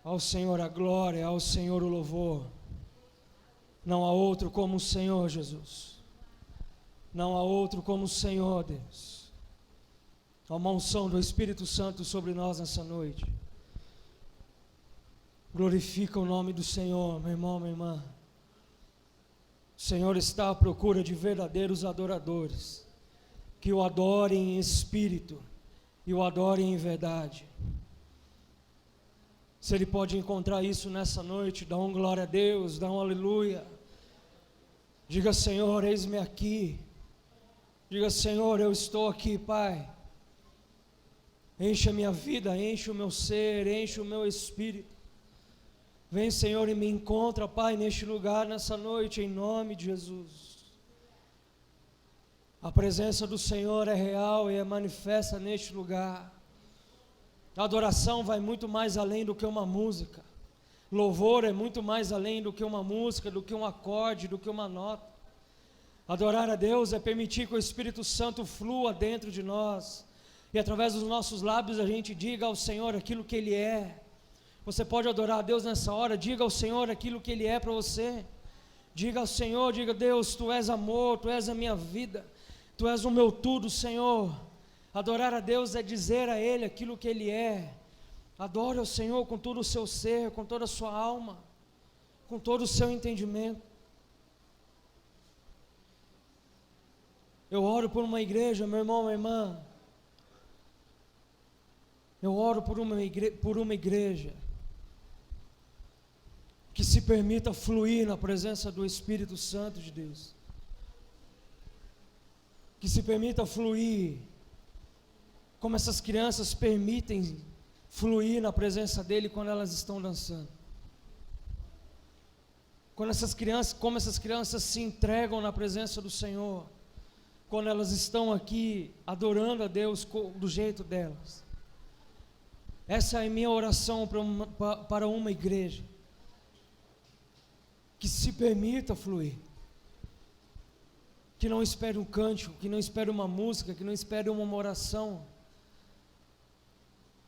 Ao Senhor a glória, ao Senhor o louvor. Não há outro como o Senhor, Jesus. Não há outro como o Senhor, Deus. Há uma unção do Espírito Santo sobre nós nessa noite. Glorifica o nome do Senhor, meu irmão, minha irmã. O Senhor está à procura de verdadeiros adoradores, que o adorem em espírito e o adorem em verdade. Se Ele pode encontrar isso nessa noite, dá um glória a Deus, dá um aleluia. Diga: Senhor, eis-me aqui. Diga: Senhor, eu estou aqui, Pai. Enche a minha vida, enche o meu ser, enche o meu espírito. Vem, Senhor, e me encontra, Pai, neste lugar, nessa noite, em nome de Jesus. A presença do Senhor é real e é manifesta neste lugar. A adoração vai muito mais além do que uma música. Louvor é muito mais além do que uma música, do que um acorde, do que uma nota. Adorar a Deus é permitir que o Espírito Santo flua dentro de nós, e através dos nossos lábios a gente diga ao Senhor aquilo que Ele é. Você pode adorar a Deus nessa hora, diga ao Senhor aquilo que Ele é para você. Diga ao Senhor, diga: Deus, Tu és amor, Tu és a minha vida, Tu és o meu tudo, Senhor. Adorar a Deus é dizer a Ele aquilo que Ele é. Adore ao Senhor com todo o seu ser, com toda a sua alma, com todo o seu entendimento. Eu oro por uma igreja, meu irmão, minha irmã. Eu oro por uma igreja que se permita fluir na presença do Espírito Santo de Deus. Que se permita fluir como essas crianças permitem fluir na presença dEle quando elas estão dançando. Como essas crianças se entregam na presença do Senhor, quando elas estão aqui adorando a Deus do jeito delas. Essa é a minha oração para uma igreja que se permita fluir, que não espere um cântico, que não espere uma música, que não espere uma oração,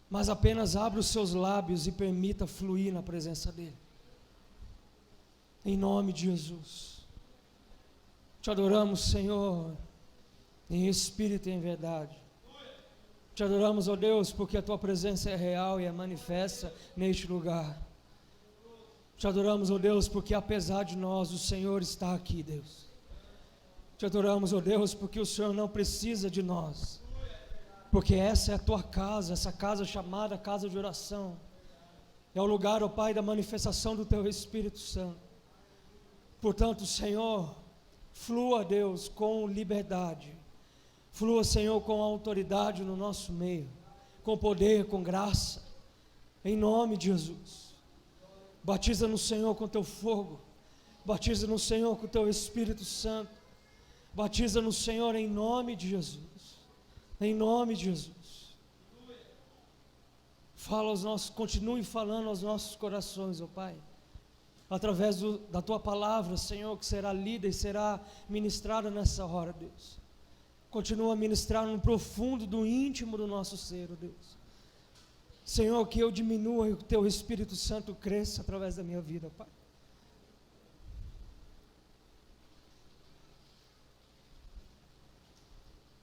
mas apenas abra os seus lábios e permita fluir na presença dEle. Em nome de Jesus. Te adoramos, Senhor, em espírito e em verdade. Te adoramos, ó Deus, porque a Tua presença é real e é manifesta neste lugar. Te adoramos, ó Deus, porque apesar de nós, o Senhor está aqui, Deus. Te adoramos, ó Deus, porque o Senhor não precisa de nós, porque essa é a Tua casa, essa casa chamada casa de oração. É o lugar, ó Pai, da manifestação do Teu Espírito Santo. Portanto, Senhor, flua, Deus, com liberdade. Flua, Senhor, com autoridade no nosso meio, com poder, com graça, em nome de Jesus. Batiza no Senhor com Teu fogo, batiza no Senhor com Teu Espírito Santo, batiza no Senhor em nome de Jesus, em nome de Jesus. Continue falando aos nossos corações, ó Pai, através da Tua palavra, Senhor, que será lida e será ministrada nessa hora, Deus. Continua a ministrar no profundo do íntimo do nosso ser, ó Deus. Senhor, que eu diminua e o Teu Espírito Santo cresça através da minha vida, Pai.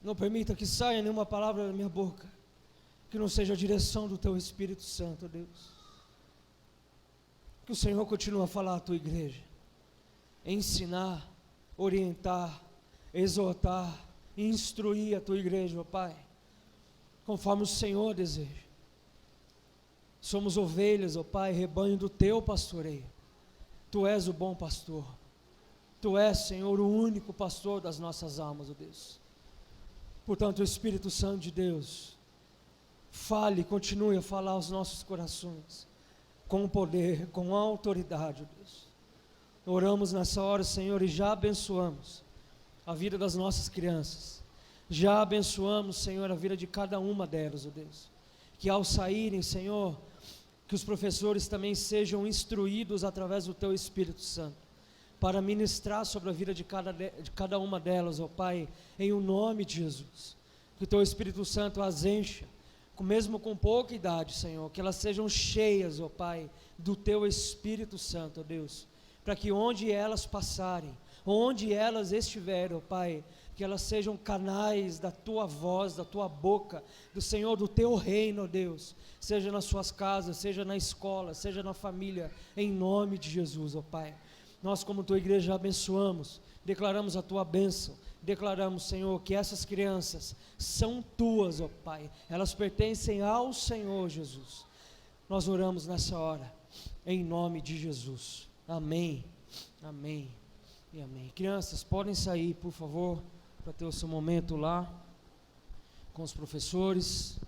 Não permita que saia nenhuma palavra da minha boca que não seja a direção do Teu Espírito Santo, ó Deus. Que o Senhor continue a falar à Tua igreja, ensinar, orientar, exortar, instruir a Tua igreja, ó Pai, conforme o Senhor deseja. Somos ovelhas, ó Pai, rebanho do Teu pastoreio. Tu és o bom pastor. Tu és, Senhor, o único pastor das nossas almas, ó Deus. Portanto, o Espírito Santo de Deus, fale, continue a falar aos nossos corações, com poder, com autoridade, ó Deus. Oramos nessa hora, Senhor, e já abençoamos a vida das nossas crianças. Já abençoamos, Senhor, a vida de cada uma delas, ó Deus. Que ao saírem, Senhor, que os professores também sejam instruídos através do Teu Espírito Santo, para ministrar sobre a vida de cada uma delas, ó Pai, em o nome de Jesus. Que o Teu Espírito Santo as encha mesmo com pouca idade, Senhor, que elas sejam cheias, ó Pai, do Teu Espírito Santo, ó Deus, para que onde elas passarem, onde elas estiverem, ó Pai, que elas sejam canais da Tua voz, da Tua boca, do Senhor, do Teu reino, ó Deus, seja nas suas casas, seja na escola, seja na família, em nome de Jesus, ó Pai. Nós, como Tua igreja, abençoamos, declaramos a Tua bênção, declaramos, Senhor, que essas crianças são Tuas, ó Pai, elas pertencem ao Senhor Jesus. Nós oramos nessa hora, em nome de Jesus, amém, amém e amém. Crianças, podem sair, por favor, para ter o seu momento lá, com os professores.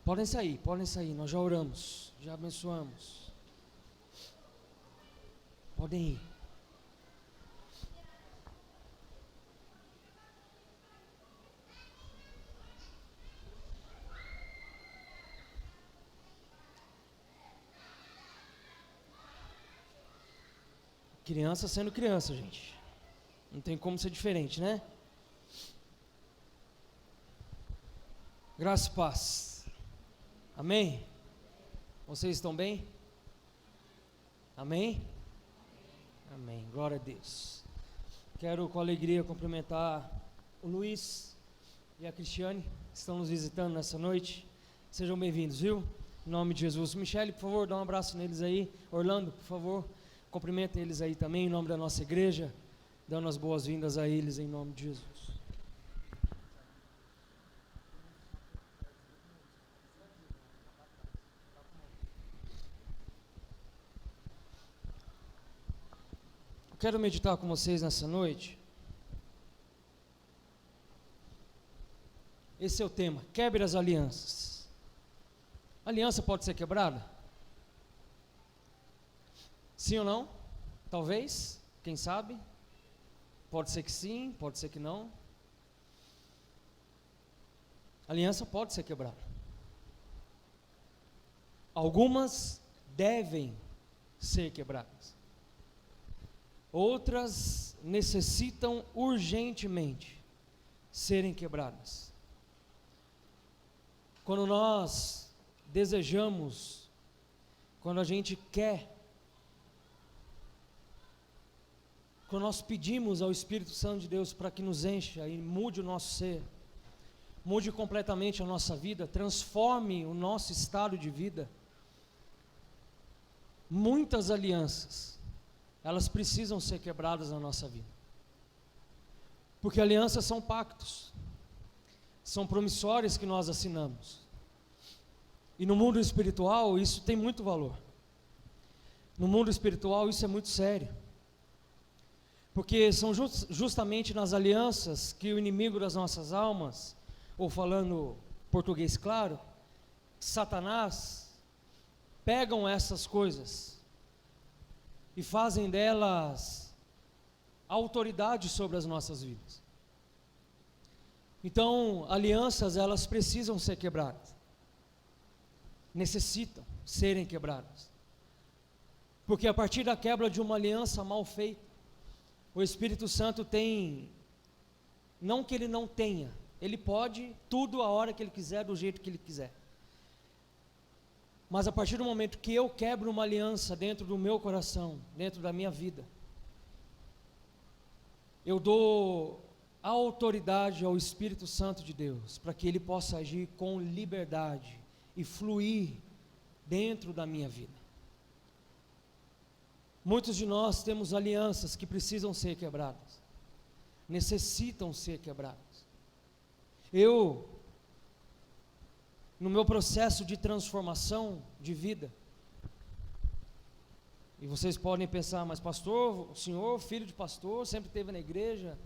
Podem sair, nós já oramos, já abençoamos. Podem ir. Criança sendo criança, gente. Não tem como ser diferente, né? Graça e paz. Amém? Vocês estão bem? Amém? Amém. Glória a Deus. Quero com alegria cumprimentar o Luiz e a Cristiane, que estão nos visitando nessa noite. Sejam bem-vindos, viu? Em nome de Jesus. Michele, por favor, dá um abraço neles aí. Orlando, por favor, cumprimenta eles aí também, em nome da nossa igreja, dando as boas-vindas a eles, em nome de Jesus. Quero meditar com vocês nessa noite. Esse é o tema, quebre as alianças. A aliança pode ser quebrada? Sim ou não? Talvez, quem sabe? Pode ser que sim, pode ser que não. A aliança pode ser quebrada. Algumas devem ser quebradas. Outras necessitam urgentemente serem quebradas. Quando nós desejamos, quando a gente quer, quando nós pedimos ao Espírito Santo de Deus para que nos encha e mude o nosso ser, mude completamente a nossa vida, transforme o nosso estado de vida, muitas alianças, elas precisam ser quebradas na nossa vida. Porque alianças são pactos, são promissórias que nós assinamos. E no mundo espiritual isso tem muito valor. No mundo espiritual isso é muito sério. Porque são justamente nas alianças que o inimigo das nossas almas, ou falando português claro, Satanás, pegam essas coisas e fazem delas autoridade sobre as nossas vidas. Então, alianças, elas precisam ser quebradas. Necessitam serem quebradas. Porque a partir da quebra de uma aliança mal feita, o Espírito Santo tem, não que ele não tenha, ele pode tudo a hora que ele quiser, do jeito que ele quiser. Mas a partir do momento que eu quebro uma aliança dentro do meu coração, dentro da minha vida, eu dou a autoridade ao Espírito Santo de Deus, para que ele possa agir com liberdade e fluir dentro da minha vida. Muitos de nós temos alianças que precisam ser quebradas, necessitam ser quebradas. No meu processo de transformação de vida, e vocês podem pensar, mas pastor, o senhor, filho de pastor, sempre esteve na igreja.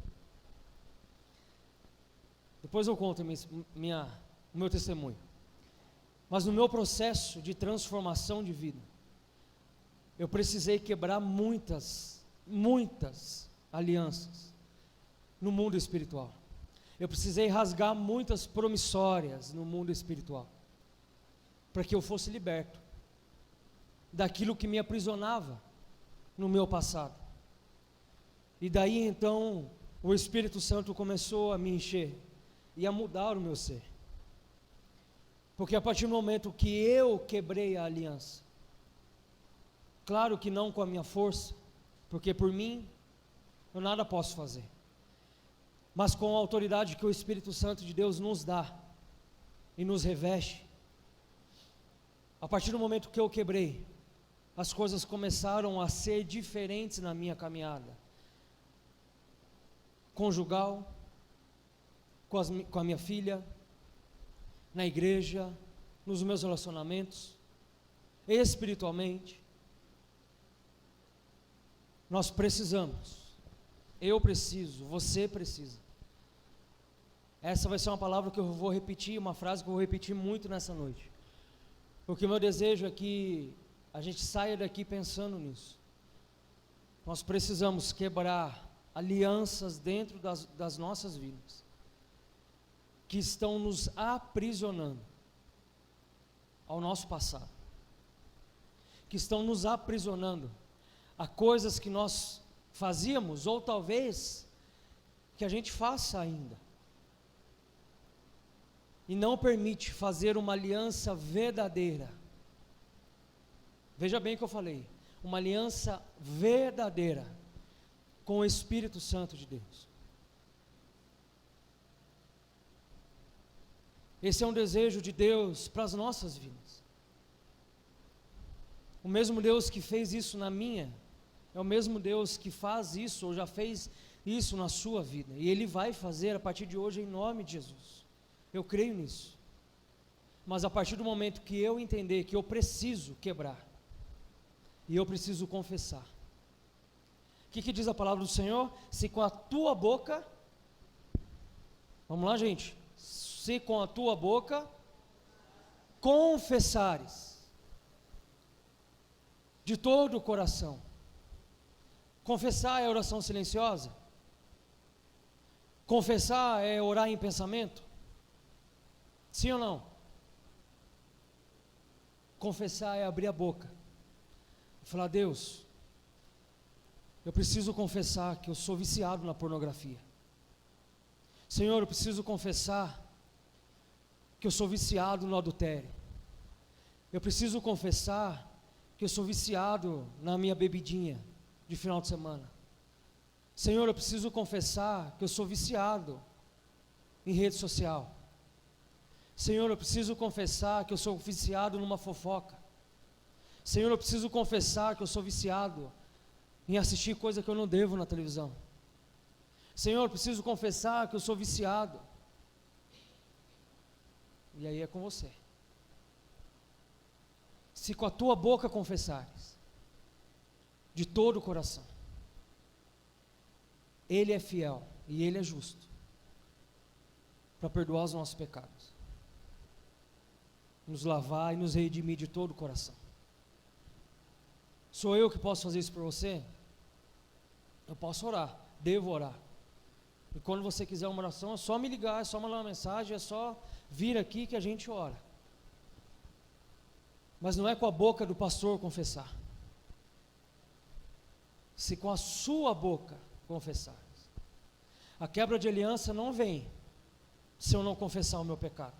Depois eu conto o meu testemunho. Mas no meu processo de transformação de vida, eu precisei quebrar muitas alianças no mundo espiritual. Eu precisei rasgar muitas promissórias no mundo espiritual, para que eu fosse liberto daquilo que me aprisionava no meu passado. E daí então o Espírito Santo começou a me encher e a mudar o meu ser. Porque a partir do momento que eu quebrei a aliança, claro que não com a minha força, porque por mim eu nada posso fazer, mas com a autoridade que o Espírito Santo de Deus nos dá e nos reveste, a partir do momento que eu quebrei, as coisas começaram a ser diferentes na minha caminhada conjugal, com a minha filha, na igreja, nos meus relacionamentos, espiritualmente. Nós precisamos, eu preciso, você precisa. Essa vai ser uma palavra que eu vou repetir, uma frase que eu vou repetir muito nessa noite, porque o meu desejo é que a gente saia daqui pensando nisso. Nós precisamos quebrar alianças dentro das nossas vidas, que estão nos aprisionando ao nosso passado, que estão nos aprisionando a coisas que nós fazíamos, ou talvez que a gente faça ainda, e não permite fazer uma aliança verdadeira. Veja bem o que eu falei, uma aliança verdadeira com o Espírito Santo de Deus. Esse é um desejo de Deus para as nossas vidas. O mesmo Deus que fez isso na minha, é o mesmo Deus que faz isso, ou já fez isso na sua vida, e Ele vai fazer a partir de hoje em nome de Jesus. Eu creio nisso. Mas a partir do momento que eu entender que eu preciso quebrar, e eu preciso confessar, o que diz a palavra do Senhor? Se com a tua boca, vamos lá, gente, se com a tua boca confessares de todo o coração. Confessar é oração silenciosa? Confessar é orar em pensamento? Sim ou não? Confessar é abrir a boca e falar: Deus, eu preciso confessar que eu sou viciado na pornografia. Senhor, eu preciso confessar que eu sou viciado no adultério. Eu preciso confessar que eu sou viciado na minha bebidinha de final de semana. Senhor, eu preciso confessar que eu sou viciado em rede social. Senhor, eu preciso confessar que eu sou viciado numa fofoca. Senhor, eu preciso confessar que eu sou viciado em assistir coisa que eu não devo na televisão. Senhor, eu preciso confessar que eu sou viciado. E aí é com você. Se com a tua boca confessares, de todo o coração, Ele é fiel e Ele é justo para perdoar os nossos pecados, nos lavar e nos redimir de todo o coração. Sou eu que posso fazer isso por você? Eu posso orar, devo orar. E quando você quiser uma oração, é só me ligar, é só mandar uma mensagem, é só vir aqui que a gente ora. Mas não é com a boca do pastor confessar. Se com a sua boca confessares. A quebra de aliança não vem se eu não confessar o meu pecado.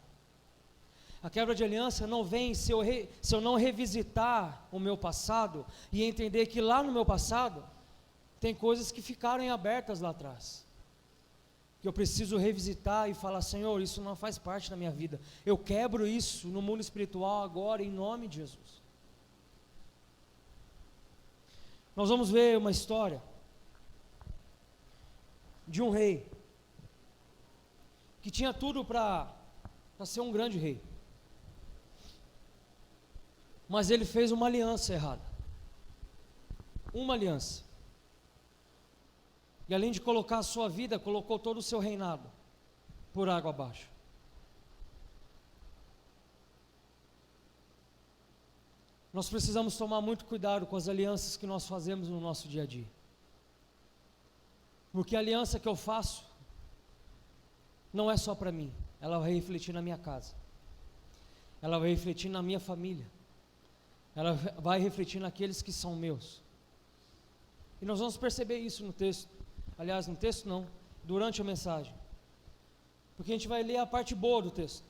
A quebra de aliança não vem se eu não revisitar o meu passado e entender que lá no meu passado tem coisas que ficaram em abertas lá atrás, que eu preciso revisitar e falar: Senhor, isso não faz parte da minha vida, eu quebro isso no mundo espiritual agora em nome de Jesus. Nós vamos ver uma história de um rei que tinha tudo para ser um grande rei, mas ele fez uma aliança errada. Uma aliança. E além de colocar a sua vida, colocou todo o seu reinado por água abaixo. Nós precisamos tomar muito cuidado com as alianças que nós fazemos no nosso dia a dia. Porque a aliança que eu faço não é só para mim, ela vai refletir na minha casa, ela vai refletir na minha família, ela vai refletir naqueles que são meus. E nós vamos perceber isso no texto. Aliás, no texto não, durante a mensagem, porque a gente vai ler a parte boa do texto.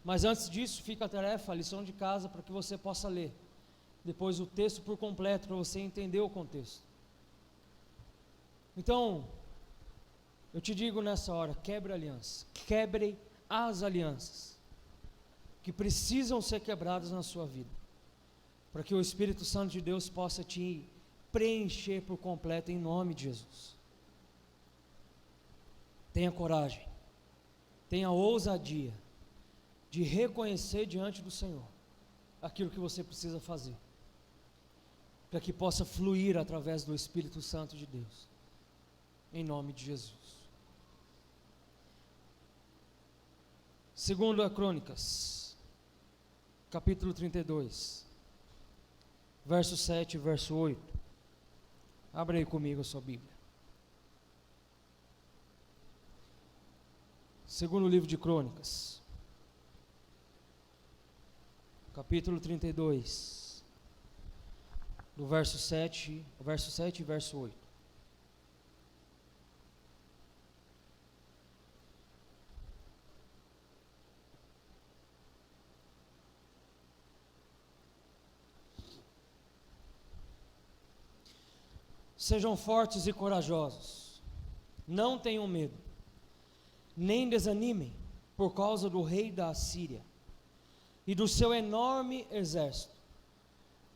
Mas antes disso, fica a tarefa, a lição de casa, para que você possa ler depois o texto por completo, para você entender o contexto. Então, eu te digo nessa hora, quebre a aliança, quebre as alianças que precisam ser quebradas na sua vida, para que o Espírito Santo de Deus possa te preencher por completo em nome de Jesus. Tenha coragem, tenha ousadia de reconhecer diante do Senhor aquilo que você precisa fazer, para que possa fluir através do Espírito Santo de Deus, em nome de Jesus. Segundo a Crônicas, capítulo 32, verso 7 e verso 8. Abra aí comigo a sua Bíblia. Segundo livro de Crônicas, capítulo 32, do verso 7 e verso 8. Sejam fortes e corajosos, não tenham medo, nem desanimem por causa do rei da Assíria e do seu enorme exército,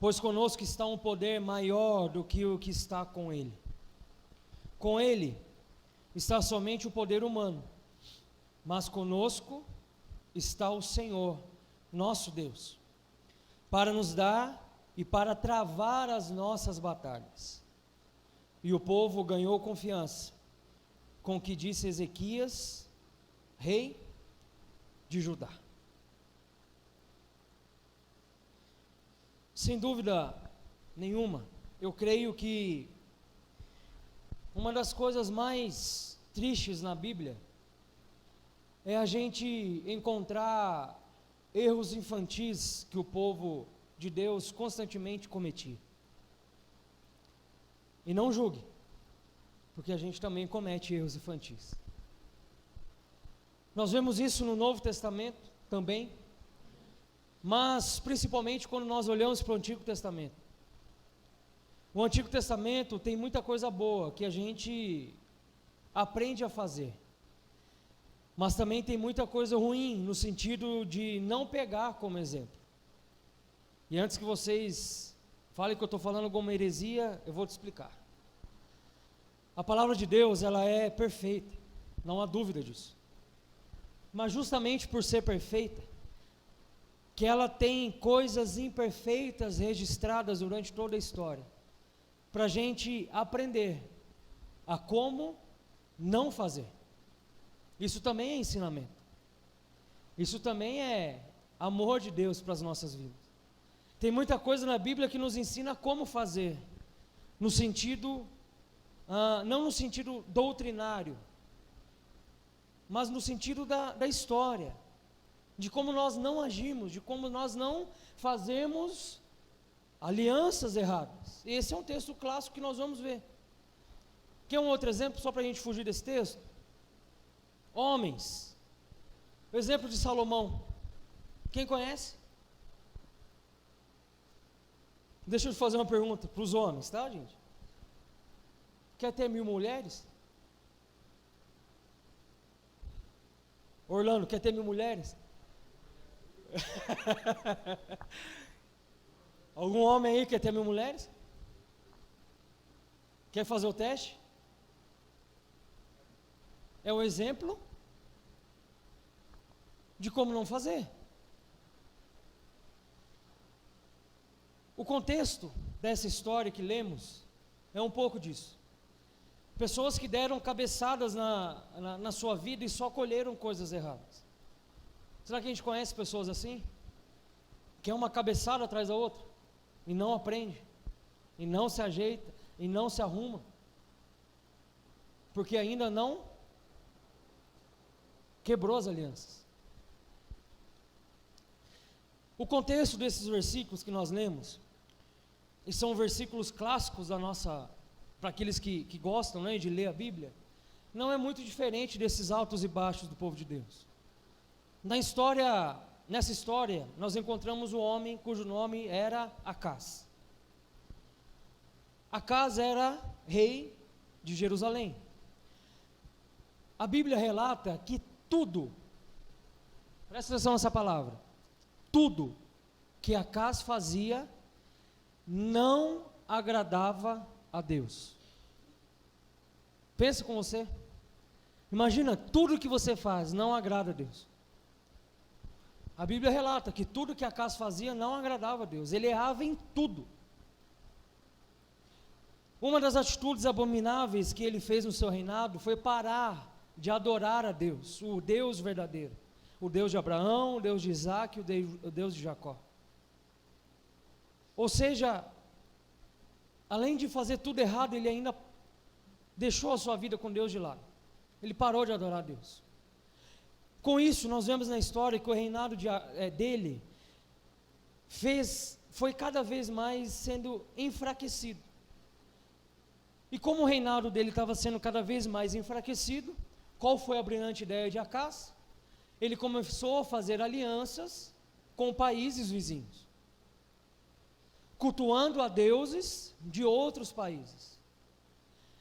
pois conosco está um poder maior do que o que está com ele. Com ele está somente o poder humano, mas conosco está o Senhor, nosso Deus, para nos dar e para travar as nossas batalhas. E o povo ganhou confiança com o que disse Ezequias, rei de Judá. Sem dúvida nenhuma, eu creio que uma das coisas mais tristes na Bíblia é a gente encontrar erros infantis que o povo de Deus constantemente cometia. E não julgue, porque a gente também comete erros infantis. Nós vemos isso no Novo Testamento também, mas principalmente quando nós olhamos para o Antigo Testamento. O Antigo Testamento tem muita coisa boa que a gente aprende a fazer, mas também tem muita coisa ruim, no sentido de não pegar como exemplo. E antes que vocês falem que eu estou falando alguma heresia, eu vou te explicar. A palavra de Deus, ela é perfeita, não há dúvida disso. Mas justamente por ser perfeita, que ela tem coisas imperfeitas registradas durante toda a história, para a gente aprender a como não fazer. Isso também é ensinamento. Isso também é amor de Deus para as nossas vidas. Tem muita coisa na Bíblia que nos ensina como fazer, no sentido, não no sentido doutrinário, mas no sentido da história, de como nós não agimos, de como nós não fazemos alianças erradas. Esse é um texto clássico que nós vamos ver. Quer um outro exemplo, só para a gente fugir desse texto? Homens, o exemplo de Salomão, quem conhece? Deixa eu fazer uma pergunta para os homens, tá, gente? Quer ter 1000 mulheres? Orlando, quer ter 1000 mulheres? Algum homem aí quer ter 1000 mulheres? Quer fazer o teste? É um exemplo de como não fazer. O contexto dessa história que lemos é um pouco disso. Pessoas que deram cabeçadas na sua vida e só colheram coisas erradas. Será que a gente conhece pessoas assim? Que é uma cabeçada atrás da outra e não aprende, e não se ajeita, e não se arruma, porque ainda não quebrou as alianças. O contexto desses versículos que nós lemos, e são versículos clássicos da nossa, para aqueles que gostam, né, de ler a Bíblia, não é muito diferente desses altos e baixos do povo de Deus. Nessa história, nós encontramos o homem cujo nome era Acás. Acás era rei de Jerusalém. A Bíblia relata que tudo, presta atenção nessa palavra, tudo que Acás fazia não agradava a Deus. Pensa com você. Imagina, tudo que você faz não agrada a Deus. A Bíblia relata que tudo que Acás fazia não agradava a Deus. Ele errava em tudo. Uma das atitudes abomináveis que ele fez no seu reinado foi parar de adorar a Deus, o Deus verdadeiro, o Deus de Abraão, o Deus de Isaac, o Deus de Jacó. Ou seja, além de fazer tudo errado, ele ainda deixou a sua vida com Deus de lado. Ele parou de adorar a Deus. Com isso, nós vemos na história que o reinado dele foi cada vez mais sendo enfraquecido. E como o reinado dele estava sendo cada vez mais enfraquecido, qual foi a brilhante ideia de Acás? Ele começou a fazer alianças com países vizinhos, cultuando a deuses de outros países.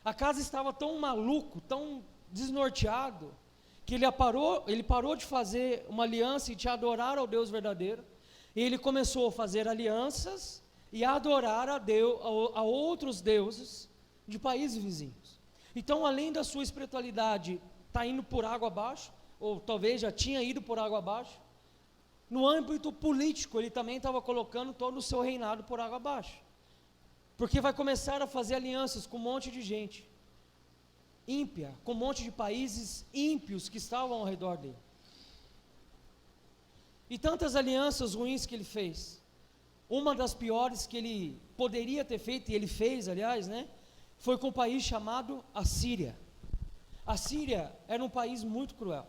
Acás estava tão maluco, tão desnorteado, que ele parou de fazer uma aliança e de adorar ao Deus verdadeiro, e ele começou a fazer alianças e a adorar a outros deuses de países vizinhos. Então, além da sua espiritualidade estar indo por água abaixo, ou talvez já tinha ido por água abaixo, no âmbito político ele também estava colocando todo o seu reinado por água abaixo, porque vai começar a fazer alianças com um monte de gente ímpia, com um monte de países ímpios que estavam ao redor dele. E tantas alianças ruins que ele fez. Uma das piores que ele poderia ter feito, e ele fez, aliás, foi com um país chamado Assíria. A Síria era um país muito cruel.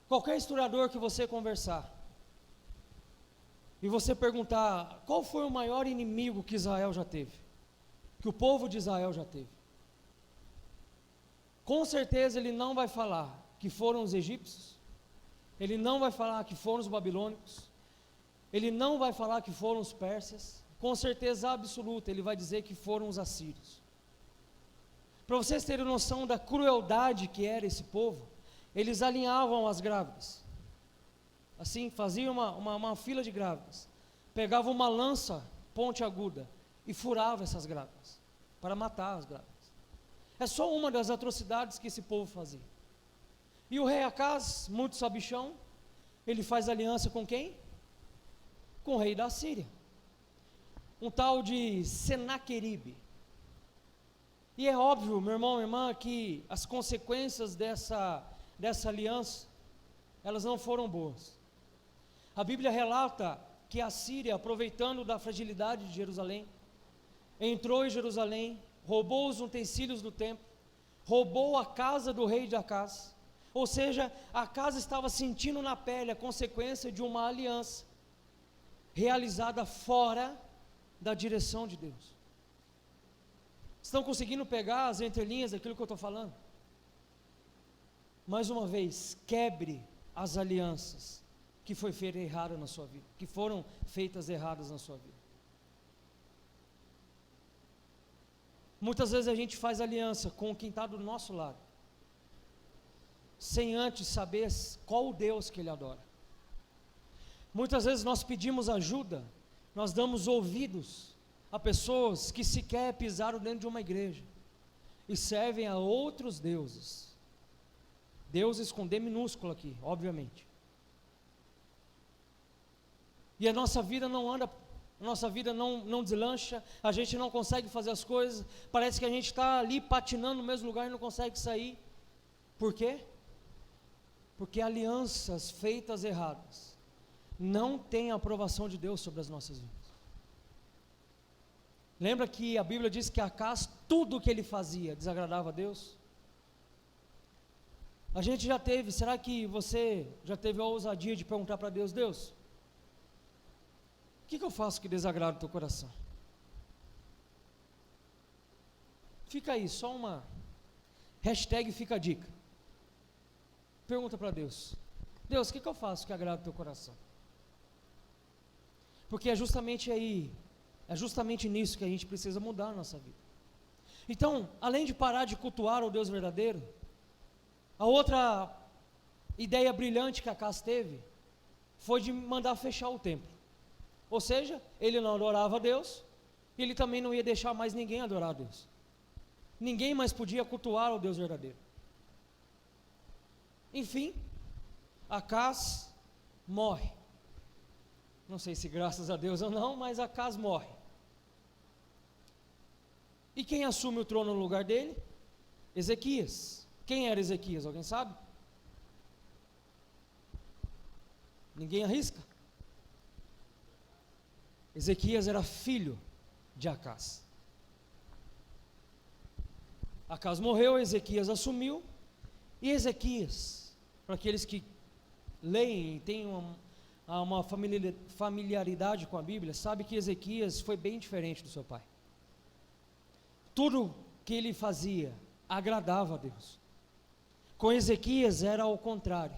Qualquer historiador que você conversar, e você perguntar qual foi o maior inimigo que Israel já teve, que o povo de Israel já teve, com certeza ele não vai falar que foram os egípcios, ele não vai falar que foram os babilônicos, ele não vai falar que foram os persas, com certeza absoluta ele vai dizer que foram os assírios. Para vocês terem noção da crueldade que era esse povo, eles alinhavam as grávidas, assim, faziam uma fila de grávidas, pegavam uma lança pontiaguda e furavam essas grávidas, para matar as grávidas. É só uma das atrocidades que esse povo fazia. E o rei Acás, muito sabichão, ele faz aliança com quem? Com o rei da Síria, um tal de Senaqueribe. E é óbvio, meu irmão, minha irmã, que as consequências dessa aliança, elas não foram boas. A Bíblia relata que a Síria, aproveitando da fragilidade de Jerusalém, entrou em Jerusalém, roubou os utensílios do templo, roubou a casa do rei de Acás. Ou seja, Acás estava sentindo na pele a consequência de uma aliança realizada fora da direção de Deus. Estão conseguindo pegar as entrelinhas daquilo que eu estou falando? Mais uma vez, quebre as alianças que foi feita errada na sua vida, que foram feitas erradas na sua vida. Muitas vezes a gente faz aliança com quem está do nosso lado, sem antes saber qual o Deus que ele adora. Muitas vezes nós pedimos ajuda, nós damos ouvidos a pessoas que sequer pisaram dentro de uma igreja e servem a outros deuses, deuses com D minúsculo aqui, obviamente. E a nossa vida não anda, a nossa vida não deslancha, a gente não consegue fazer as coisas, parece que a gente está ali patinando no mesmo lugar e não consegue sair. Por quê? Porque alianças feitas erradas não têm a aprovação de Deus sobre as nossas vidas. Lembra que a Bíblia diz que Acás, tudo o que ele fazia desagradava a Deus? A gente já teve, será que você já teve a ousadia de perguntar para Deus, Deus, o que eu faço que desagrada o teu coração? Hashtag fica a dica. Pergunta para Deus: Deus, o que eu faço que agrada o teu coração? Porque é justamente aí, é justamente nisso que a gente precisa mudar a nossa vida. Então, além de parar de cultuar o Deus verdadeiro, a outra ideia brilhante que Acaz teve foi de mandar fechar o templo. Ou seja, ele não adorava a Deus, e ele também não ia deixar mais ninguém adorar a Deus. Ninguém mais podia cultuar o Deus verdadeiro. Enfim, Acaz morre. Não sei se graças a Deus ou não, mas Acaz morre. E quem assume o trono no lugar dele? Ezequias. Quem era Ezequias? Alguém sabe? Ninguém arrisca? Ezequias era filho de Acaz. Acaz morreu, Ezequias assumiu, e Ezequias, para aqueles que leem e têm uma familiaridade com a Bíblia, sabe que Ezequias foi bem diferente do seu pai. Tudo que ele fazia agradava a Deus. Com Ezequias era ao contrário.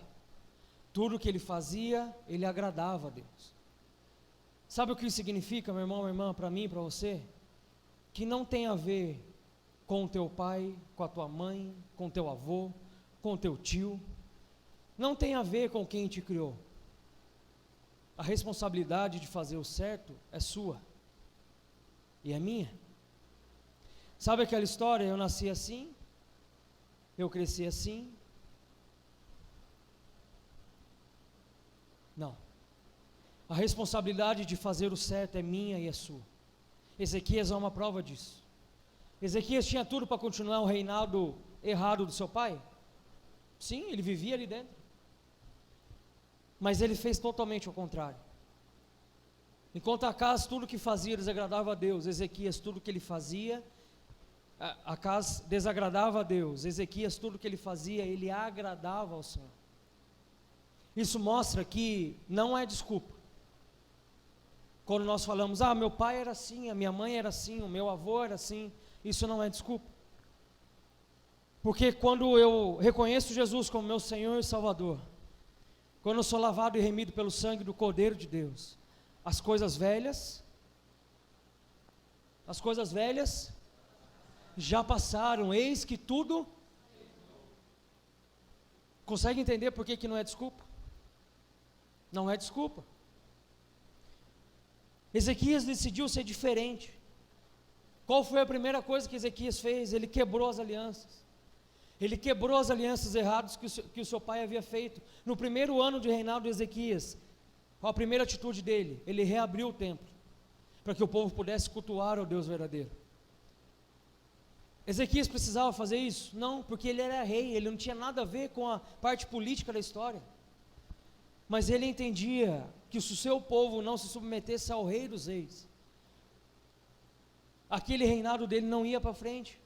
Tudo que ele fazia, ele agradava a Deus. Sabe o que isso significa, meu irmão, minha irmã, para mim e para você? Que não tem a ver com o teu pai, com a tua mãe, com o teu avô, com o teu tio. Não tem a ver com quem te criou. A responsabilidade de fazer o certo é sua e é minha. Sabe aquela história? Eu nasci assim, eu cresci assim. Não. A responsabilidade de fazer o certo é minha e é sua. Ezequias é uma prova disso. Ezequias tinha tudo para continuar o reinado errado do seu pai? Sim, ele vivia ali dentro. Mas ele fez totalmente o contrário. Enquanto Acaz tudo que fazia desagradava a Deus, Ezequias tudo que ele fazia, Acaz desagradava a Deus, Ezequias tudo que ele fazia, ele agradava ao Senhor. Isso mostra que não é desculpa. Quando nós falamos, meu pai era assim, a minha mãe era assim, o meu avô era assim, isso não é desculpa. Porque quando eu reconheço Jesus como meu Senhor e Salvador, quando eu sou lavado e remido pelo sangue do Cordeiro de Deus, as coisas velhas já passaram, eis que tudo. Consegue entender por que não é desculpa? Não é desculpa. Ezequias decidiu ser diferente. Qual foi a primeira coisa que Ezequias fez? Ele quebrou as alianças. Ele quebrou as alianças erradas que o seu pai havia feito. No primeiro ano de reinado de Ezequias, qual a primeira atitude dele? Ele reabriu o templo, para que o povo pudesse cultuar o Deus verdadeiro. Ezequias precisava fazer isso? Não, porque ele era rei, ele não tinha nada a ver com a parte política da história. Mas ele entendia que se o seu povo não se submetesse ao rei dos reis, aquele reinado dele não ia para frente.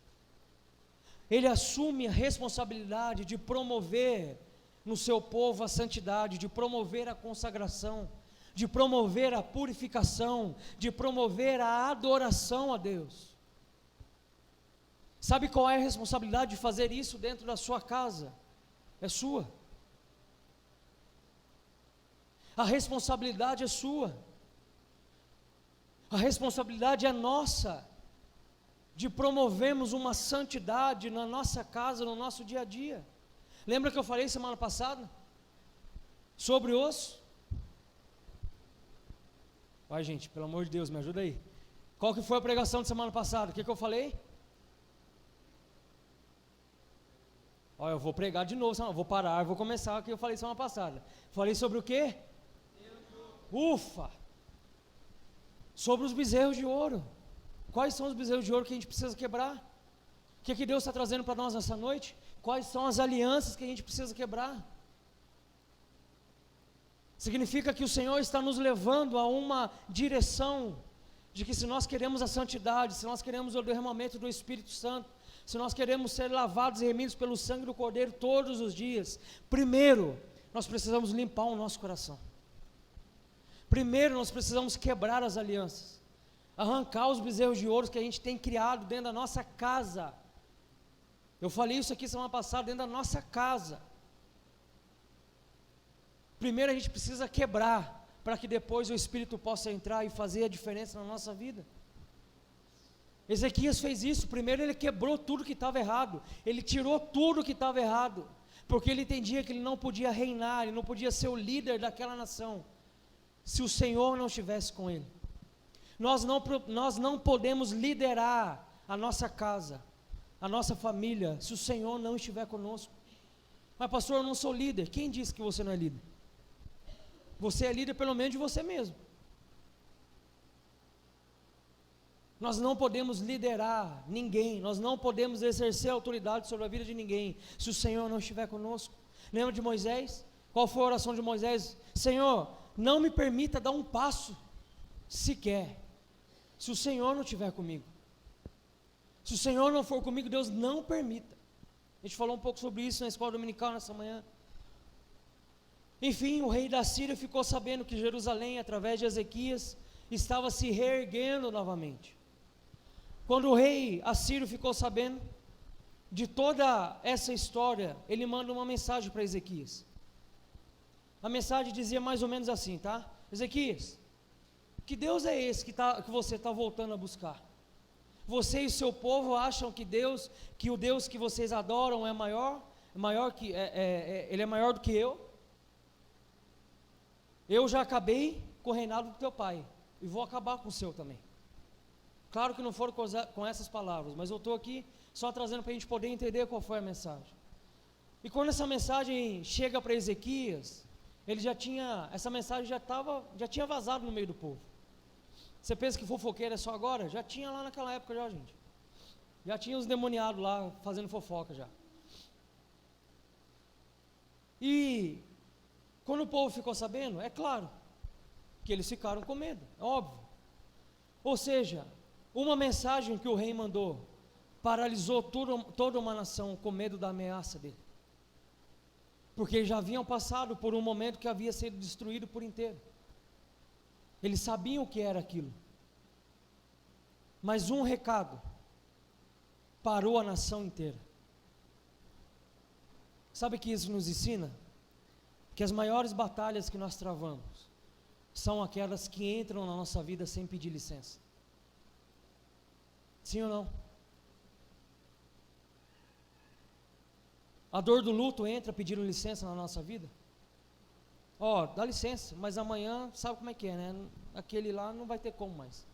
Ele assume a responsabilidade de promover no seu povo a santidade, de promover a consagração, de promover a purificação, de promover a adoração a Deus. Sabe qual é a responsabilidade de fazer isso dentro da sua casa? É sua. A responsabilidade é sua. A responsabilidade é nossa, de promovermos uma santidade na nossa casa, no nosso dia a dia. Lembra que eu falei semana passada sobre os... Vai, gente, pelo amor de Deus, me ajuda aí. Qual que foi a pregação de semana passada? O que eu falei? Eu vou pregar de novo, eu vou parar, vou começar o que eu falei semana passada. Falei sobre o quê? Ufa! Sobre os bezerros de ouro. Quais são os bezerros de ouro que a gente precisa quebrar? O que Deus está trazendo para nós nessa noite? Quais são as alianças que a gente precisa quebrar? Significa que o Senhor está nos levando a uma direção de que se nós queremos a santidade, se nós queremos o derramamento do Espírito Santo, se nós queremos ser lavados e remidos pelo sangue do Cordeiro todos os dias, primeiro nós precisamos limpar o nosso coração. Primeiro nós precisamos quebrar as alianças, arrancar os bezerros de ouro que a gente tem criado dentro da nossa casa. Eu falei isso aqui semana passada, dentro da nossa casa. Primeiro a gente precisa quebrar, para que depois o Espírito possa entrar e fazer a diferença na nossa vida. Ezequias fez isso. Primeiro ele quebrou tudo que estava errado, ele tirou tudo que estava errado, porque ele entendia que ele não podia reinar, ele não podia ser o líder daquela nação, se o Senhor não estivesse com ele. Nós não podemos liderar a nossa casa, a nossa família, se o Senhor não estiver conosco. Mas pastor, eu não sou líder. Quem disse que você não é líder? Você é líder pelo menos de você mesmo. Nós não podemos liderar ninguém, nós não podemos exercer autoridade sobre a vida de ninguém, se o Senhor não estiver conosco. Lembra de Moisés? Qual foi a oração de Moisés? Senhor, não me permita dar um passo sequer, se o Senhor não estiver comigo. Se o Senhor não for comigo, Deus não permita. A gente falou um pouco sobre isso na escola dominical nessa manhã. Enfim, o rei da Síria ficou sabendo que Jerusalém, através de Ezequias, estava se reerguendo novamente. Quando o rei assírio ficou sabendo de toda essa história, ele manda uma mensagem para Ezequias. A mensagem dizia mais ou menos assim, tá? Ezequias, que Deus é esse que você está voltando a buscar? Você e o seu povo acham que o Deus que vocês adoram é maior que ele é maior do que eu? Eu já acabei com o reinado do teu pai e vou acabar com o seu também. Claro que não foram com essas palavras, mas eu estou aqui só trazendo para a gente poder entender qual foi a mensagem. E quando essa mensagem chega para Ezequias, essa mensagem já tinha vazado no meio do povo. Você pensa que fofoqueiro é só agora? Já tinha lá naquela época já, gente. Já tinha os demoniados lá fazendo fofoca já. E quando o povo ficou sabendo, é claro que eles ficaram com medo, é óbvio. Ou seja, uma mensagem que o rei mandou paralisou toda uma nação com medo da ameaça dele. Porque já haviam passado por um momento que havia sido destruído por inteiro. Eles sabiam o que era aquilo. Mas um recado parou a nação inteira. Sabe o que isso nos ensina? Que as maiores batalhas que nós travamos são aquelas que entram na nossa vida sem pedir licença. Sim ou não? A dor do luto entra pedindo licença na nossa vida? Dá licença, mas amanhã sabe como é que é, né? Aquele lá não vai ter como mais.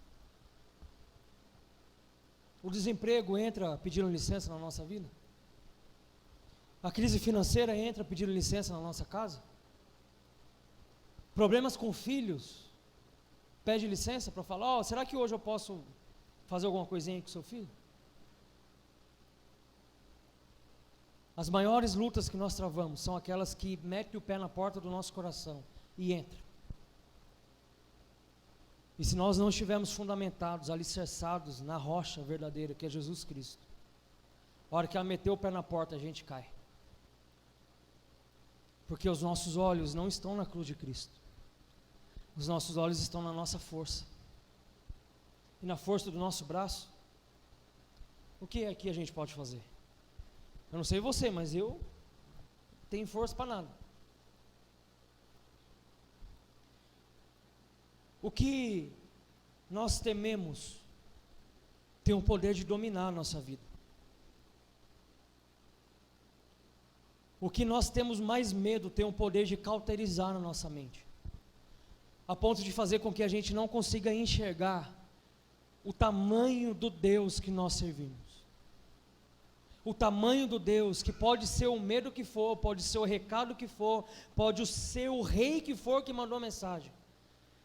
O desemprego entra pedindo licença na nossa vida? A crise financeira entra pedindo licença na nossa casa? Problemas com filhos, pede licença para falar, será que hoje eu posso fazer alguma coisinha com seu filho? As maiores lutas que nós travamos são aquelas que metem o pé na porta do nosso coração e entram. E se nós não estivermos fundamentados, alicerçados na rocha verdadeira, que é Jesus Cristo, a hora que ela meteu o pé na porta, a gente cai. Porque os nossos olhos não estão na cruz de Cristo. Os nossos olhos estão na nossa força. E na força do nosso braço, o que é que a gente pode fazer? Eu não sei você, mas eu tenho força para nada. O que nós tememos tem o poder de dominar a nossa vida. O que nós temos mais medo tem o poder de cauterizar na nossa mente, a ponto de fazer com que a gente não consiga enxergar o tamanho do Deus que nós servimos. O tamanho do Deus que pode ser o medo que for, pode ser o recado que for, pode ser o rei que for que mandou a mensagem.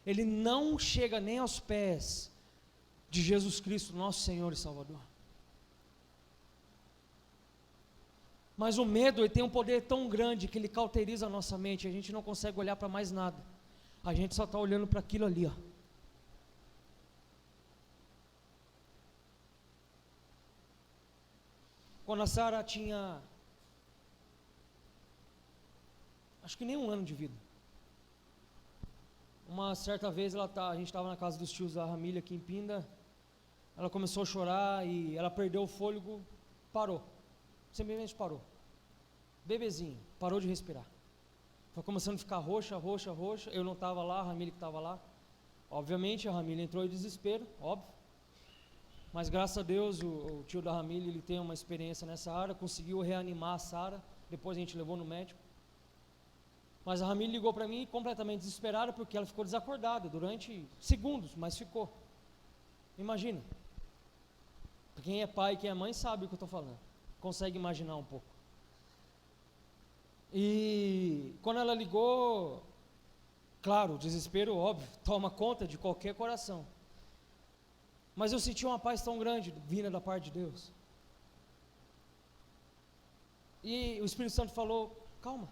Ele não chega nem aos pés de Jesus Cristo, nosso Senhor e Salvador. Mas o medo, ele tem um poder tão grande que ele cauteriza a nossa mente, a gente não consegue olhar para mais nada. A gente só está olhando para aquilo ali, ó. Quando a Sara tinha, acho que nem um ano de vida, uma certa vez a gente estava na casa dos tios da Ramília aqui em Pinda, ela começou a chorar e ela perdeu o fôlego, parou. simplesmente parou. Bebezinho, parou de respirar. Foi começando a ficar roxa. Eu não estava lá, a Ramília que estava lá. Obviamente a Ramília entrou em desespero, óbvio. Mas graças a Deus o tio da Ramília, ele tem uma experiência nessa área, conseguiu reanimar a Sara. Depois a gente levou no médico. Mas a Ramília ligou para mim completamente desesperada, porque ela ficou desacordada durante segundos, mas ficou. Imagina. Quem é pai, quem é mãe sabe o que eu estou falando. Consegue imaginar um pouco. E quando ela ligou, claro, o desespero, óbvio, toma conta de qualquer coração. Mas eu senti uma paz tão grande vinda da parte de Deus. E o Espírito Santo falou, calma.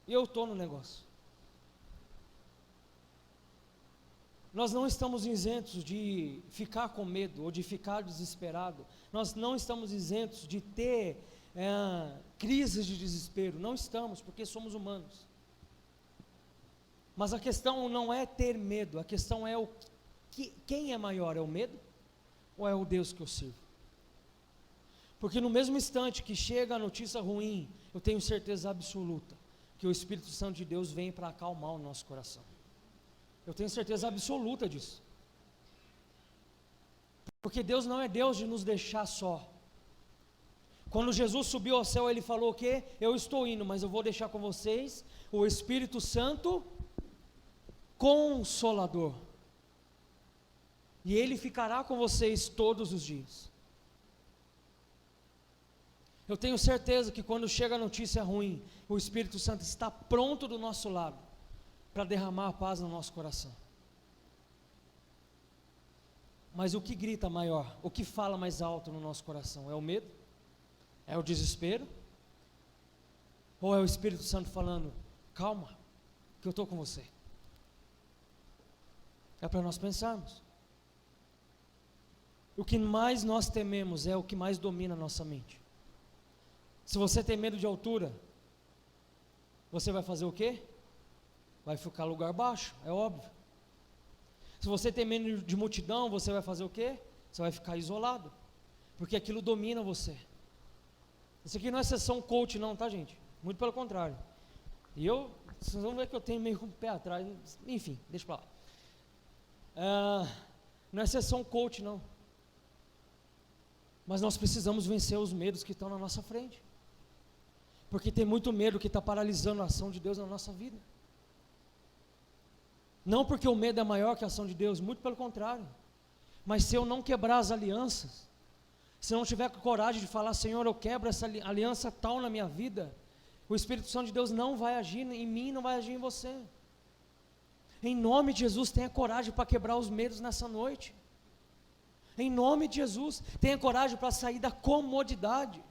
E eu estou no negócio. Nós não estamos isentos de ficar com medo ou de ficar desesperado. Nós não estamos isentos de ter crises de desespero. Não estamos, porque somos humanos. Mas a questão não é ter medo. A questão é quem é maior, é o medo ou é o Deus que eu sirvo? Porque no mesmo instante que chega a notícia ruim, eu tenho certeza absoluta que o Espírito Santo de Deus vem para acalmar o nosso coração. Eu tenho certeza absoluta disso. Porque Deus não é Deus de nos deixar só. Quando Jesus subiu ao céu, Ele falou o quê? Eu estou indo, mas eu vou deixar com vocês o Espírito Santo Consolador. E Ele ficará com vocês todos os dias. Eu tenho certeza que quando chega a notícia ruim, o Espírito Santo está pronto do nosso lado para derramar a paz no nosso coração. Mas o que grita maior, o que fala mais alto no nosso coração? É o medo? É o desespero? Ou é o Espírito Santo falando, calma, que eu estou com você? É para nós pensarmos. O que mais nós tememos é o que mais domina a nossa mente. Se você tem medo de altura, você vai fazer o quê? Vai ficar lugar baixo, é óbvio. Se você tem medo de multidão, você vai fazer o quê? Você vai ficar isolado, porque aquilo domina você. Isso aqui não é sessão coach não, tá gente? Muito pelo contrário. E vocês vão ver que eu tenho meio com o pé atrás, enfim, deixa pra lá. Não é sessão coach não. Mas nós precisamos vencer os medos que estão na nossa frente. Porque tem muito medo que está paralisando a ação de Deus na nossa vida. Não porque o medo é maior que a ação de Deus, muito pelo contrário. Mas se eu não quebrar as alianças, se eu não tiver coragem de falar, Senhor, eu quebro essa aliança tal na minha vida, o Espírito Santo de Deus não vai agir em mim, não vai agir em você. Em nome de Jesus, tenha coragem para quebrar os medos nessa noite. Em nome de Jesus, tenha coragem para sair da comodidade.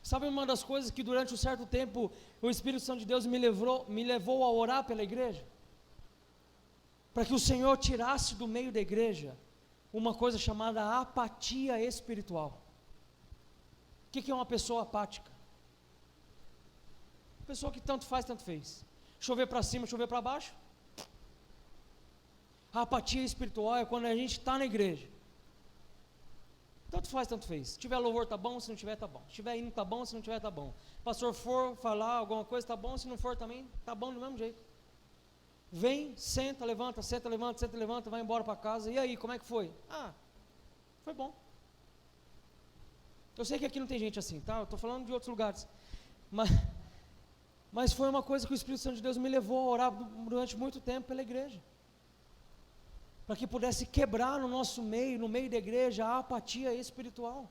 Sabe uma das coisas que durante um certo tempo o Espírito Santo de Deus me levou a orar pela igreja? Para que o Senhor tirasse do meio da igreja uma coisa chamada apatia espiritual. O que é uma pessoa apática? Pessoa que tanto faz, tanto fez. Chover para cima, chover para baixo. A apatia espiritual é quando a gente está na igreja. Tanto faz, tanto fez. Se tiver louvor, tá bom. Se não tiver, tá bom. Se tiver indo, tá bom. Se não tiver, tá bom. Se o pastor for falar alguma coisa, tá bom. Se não for também, tá bom do mesmo jeito. Vem, senta, levanta, vai embora para casa. E aí, como é que foi? Foi bom. Eu sei que aqui não tem gente assim, tá? Eu estou falando de outros lugares. Mas foi uma coisa que o Espírito Santo de Deus me levou a orar durante muito tempo pela igreja. Para que pudesse quebrar no nosso meio, no meio da igreja, a apatia espiritual.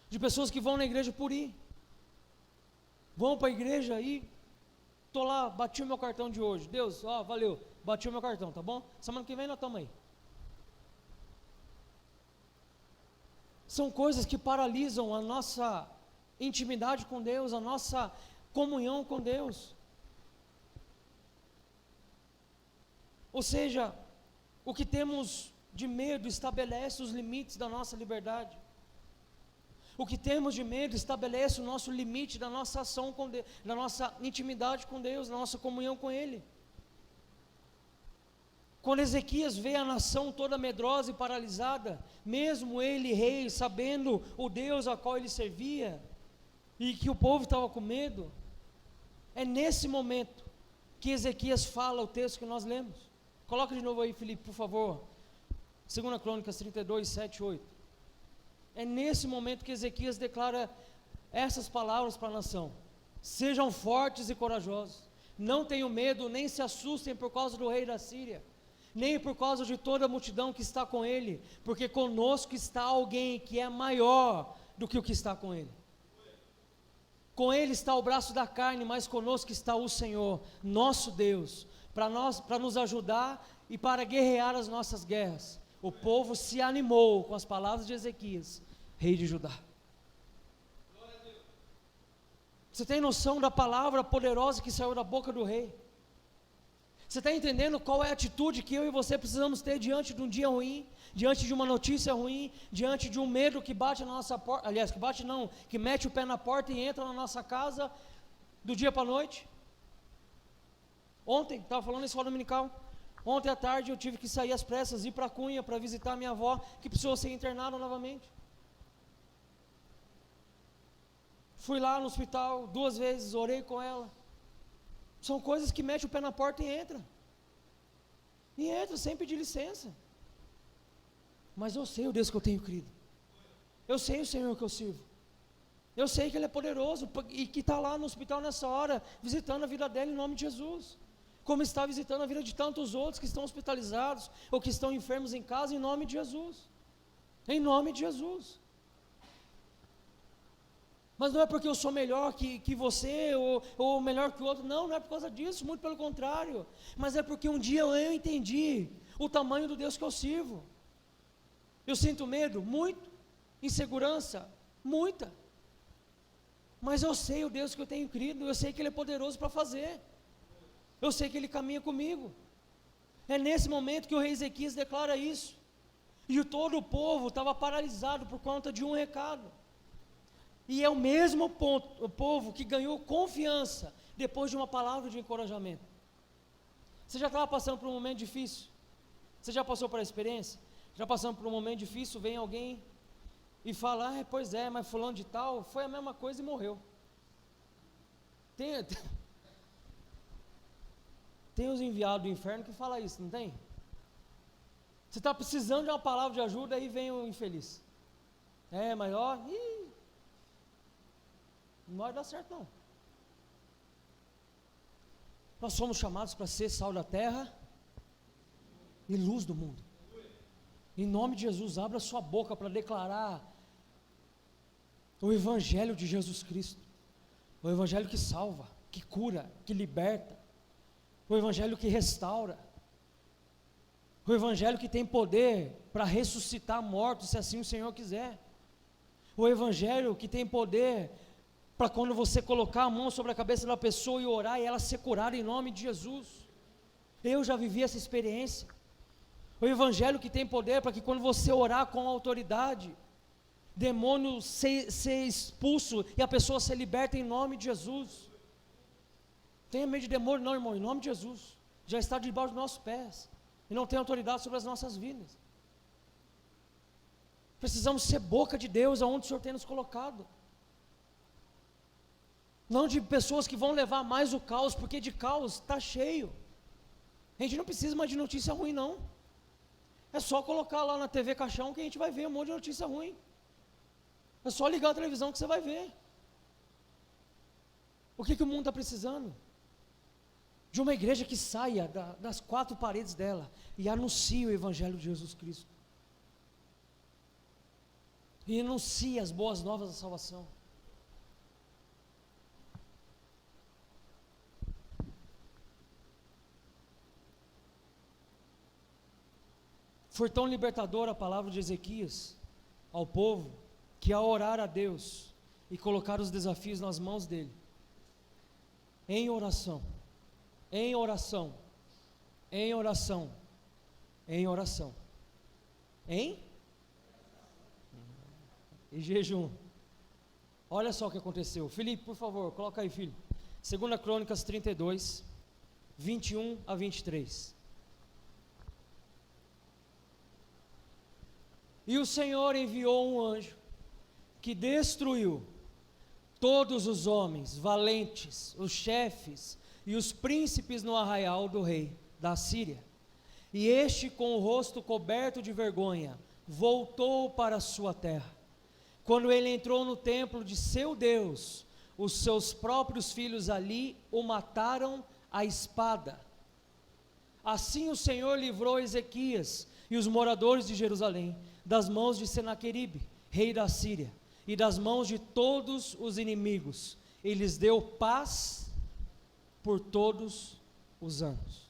De pessoas que vão na igreja por ir. Vão para a igreja e estou lá, bati o meu cartão de hoje. Deus, valeu, bati o meu cartão, tá bom? Semana que vem nós estamos aí. São coisas que paralisam a nossa intimidade com Deus, a nossa comunhão com Deus. Ou seja, o que temos de medo estabelece os limites da nossa liberdade. O que temos de medo estabelece o nosso limite da nossa ação com Deus, da nossa intimidade com Deus, da nossa comunhão com Ele. Quando Ezequias vê a nação toda medrosa e paralisada, mesmo ele rei, sabendo o Deus a qual ele servia, e que o povo estava com medo, é nesse momento que Ezequias fala o texto que nós lemos. Coloca de novo aí, Felipe, por favor. 2 Crônicas 32, 7 e 8. É nesse momento que Ezequias declara essas palavras para a nação: sejam fortes e corajosos, não tenham medo, nem se assustem por causa do rei da Síria, nem por causa de toda a multidão que está com ele, porque conosco está alguém que é maior do que o que está com ele. Com ele está o braço da carne, mas conosco está o Senhor, nosso Deus, para nos ajudar e para guerrear as nossas guerras. O povo se animou com as palavras de Ezequias, rei de Judá. Você tem noção da palavra poderosa que saiu da boca do rei? Você está entendendo qual é a atitude que eu e você precisamos ter diante de um dia ruim, diante de uma notícia ruim, diante de um medo que bate na nossa porta, aliás, que bate não, que mete o pé na porta e entra na nossa casa do dia para a noite? Ontem, estava falando na escola dominical, ontem à tarde eu tive que sair às pressas, ir para Cunha para visitar minha avó, que precisou ser internada novamente. Fui lá no hospital 2 vezes, orei com ela. São coisas que metem o pé na porta e entra. E entra sem pedir licença. Mas eu sei o Deus que eu tenho crido. Eu sei o Senhor que eu sirvo. Eu sei que Ele é poderoso e que está lá no hospital nessa hora, visitando a vida dela em nome de Jesus. Como está visitando a vida de tantos outros que estão hospitalizados ou que estão enfermos em casa em nome de Jesus. Em nome de Jesus. Mas não é porque eu sou melhor que você ou melhor que o outro, não é por causa disso, muito pelo contrário, mas é porque um dia eu entendi o tamanho do Deus que eu sirvo. Eu sinto medo, muito, insegurança, muita, mas eu sei o Deus que eu tenho crido, eu sei que Ele é poderoso para fazer, eu sei que Ele caminha comigo. É nesse momento que o rei Ezequias declara isso, e todo o povo estava paralisado por conta de um recado. E é o mesmo o povo que ganhou confiança depois de uma palavra de encorajamento. Você já estava passando por um momento difícil? Você já passou por a experiência? Já passando por um momento difícil, vem alguém e fala: pois é, mas fulano de tal foi a mesma coisa e morreu. Tem os enviados do inferno que falam isso, não tem? Você está precisando de uma palavra de ajuda, aí vem o infeliz. Mas ó, não vai dar certo não. Nós somos chamados para ser sal da terra e luz do mundo. Em nome de Jesus, abra sua boca para declarar o Evangelho de Jesus Cristo. O Evangelho que salva, que cura, que liberta. O Evangelho que restaura. O Evangelho que tem poder para ressuscitar mortos, se assim o Senhor quiser. O Evangelho que tem poder para quando você colocar a mão sobre a cabeça da pessoa e orar e ela ser curada em nome de Jesus. Eu já vivi essa experiência. O Evangelho que tem poder para que quando você orar com autoridade, demônio ser expulso e a pessoa ser liberta em nome de Jesus. Tenha medo de demônio não, irmão, em nome de Jesus. Já está debaixo dos nossos pés e não tem autoridade sobre as nossas vidas. Precisamos ser boca de Deus aonde o Senhor tem nos colocado. Não de pessoas que vão levar mais o caos, porque de caos está cheio. A gente não precisa mais de notícia ruim não. É só colocar lá na TV Caixão que a gente vai ver um monte de notícia ruim. É só ligar a televisão que você vai ver. O que o mundo está precisando? De uma igreja que saia das 4 paredes dela e anuncie o Evangelho de Jesus Cristo. E anuncie as boas novas da salvação. Foi tão libertadora a palavra de Ezequias ao povo, que ao orar a Deus e colocar os desafios nas mãos dele, em oração, em oração, em oração, em oração, e jejum. Olha só o que aconteceu. Felipe, por favor, coloca aí, filho. 2 Crônicas 32, 21 a 23. E o Senhor enviou um anjo que destruiu todos os homens valentes, os chefes e os príncipes no arraial do rei da Síria. E este, com o rosto coberto de vergonha, voltou para a sua terra. Quando ele entrou no templo de seu Deus, os seus próprios filhos ali o mataram à espada. Assim o Senhor livrou Ezequias e os moradores de Jerusalém das mãos de Senaqueribe, rei da Síria, e das mãos de todos os inimigos, e lhes deu paz por todos os anos.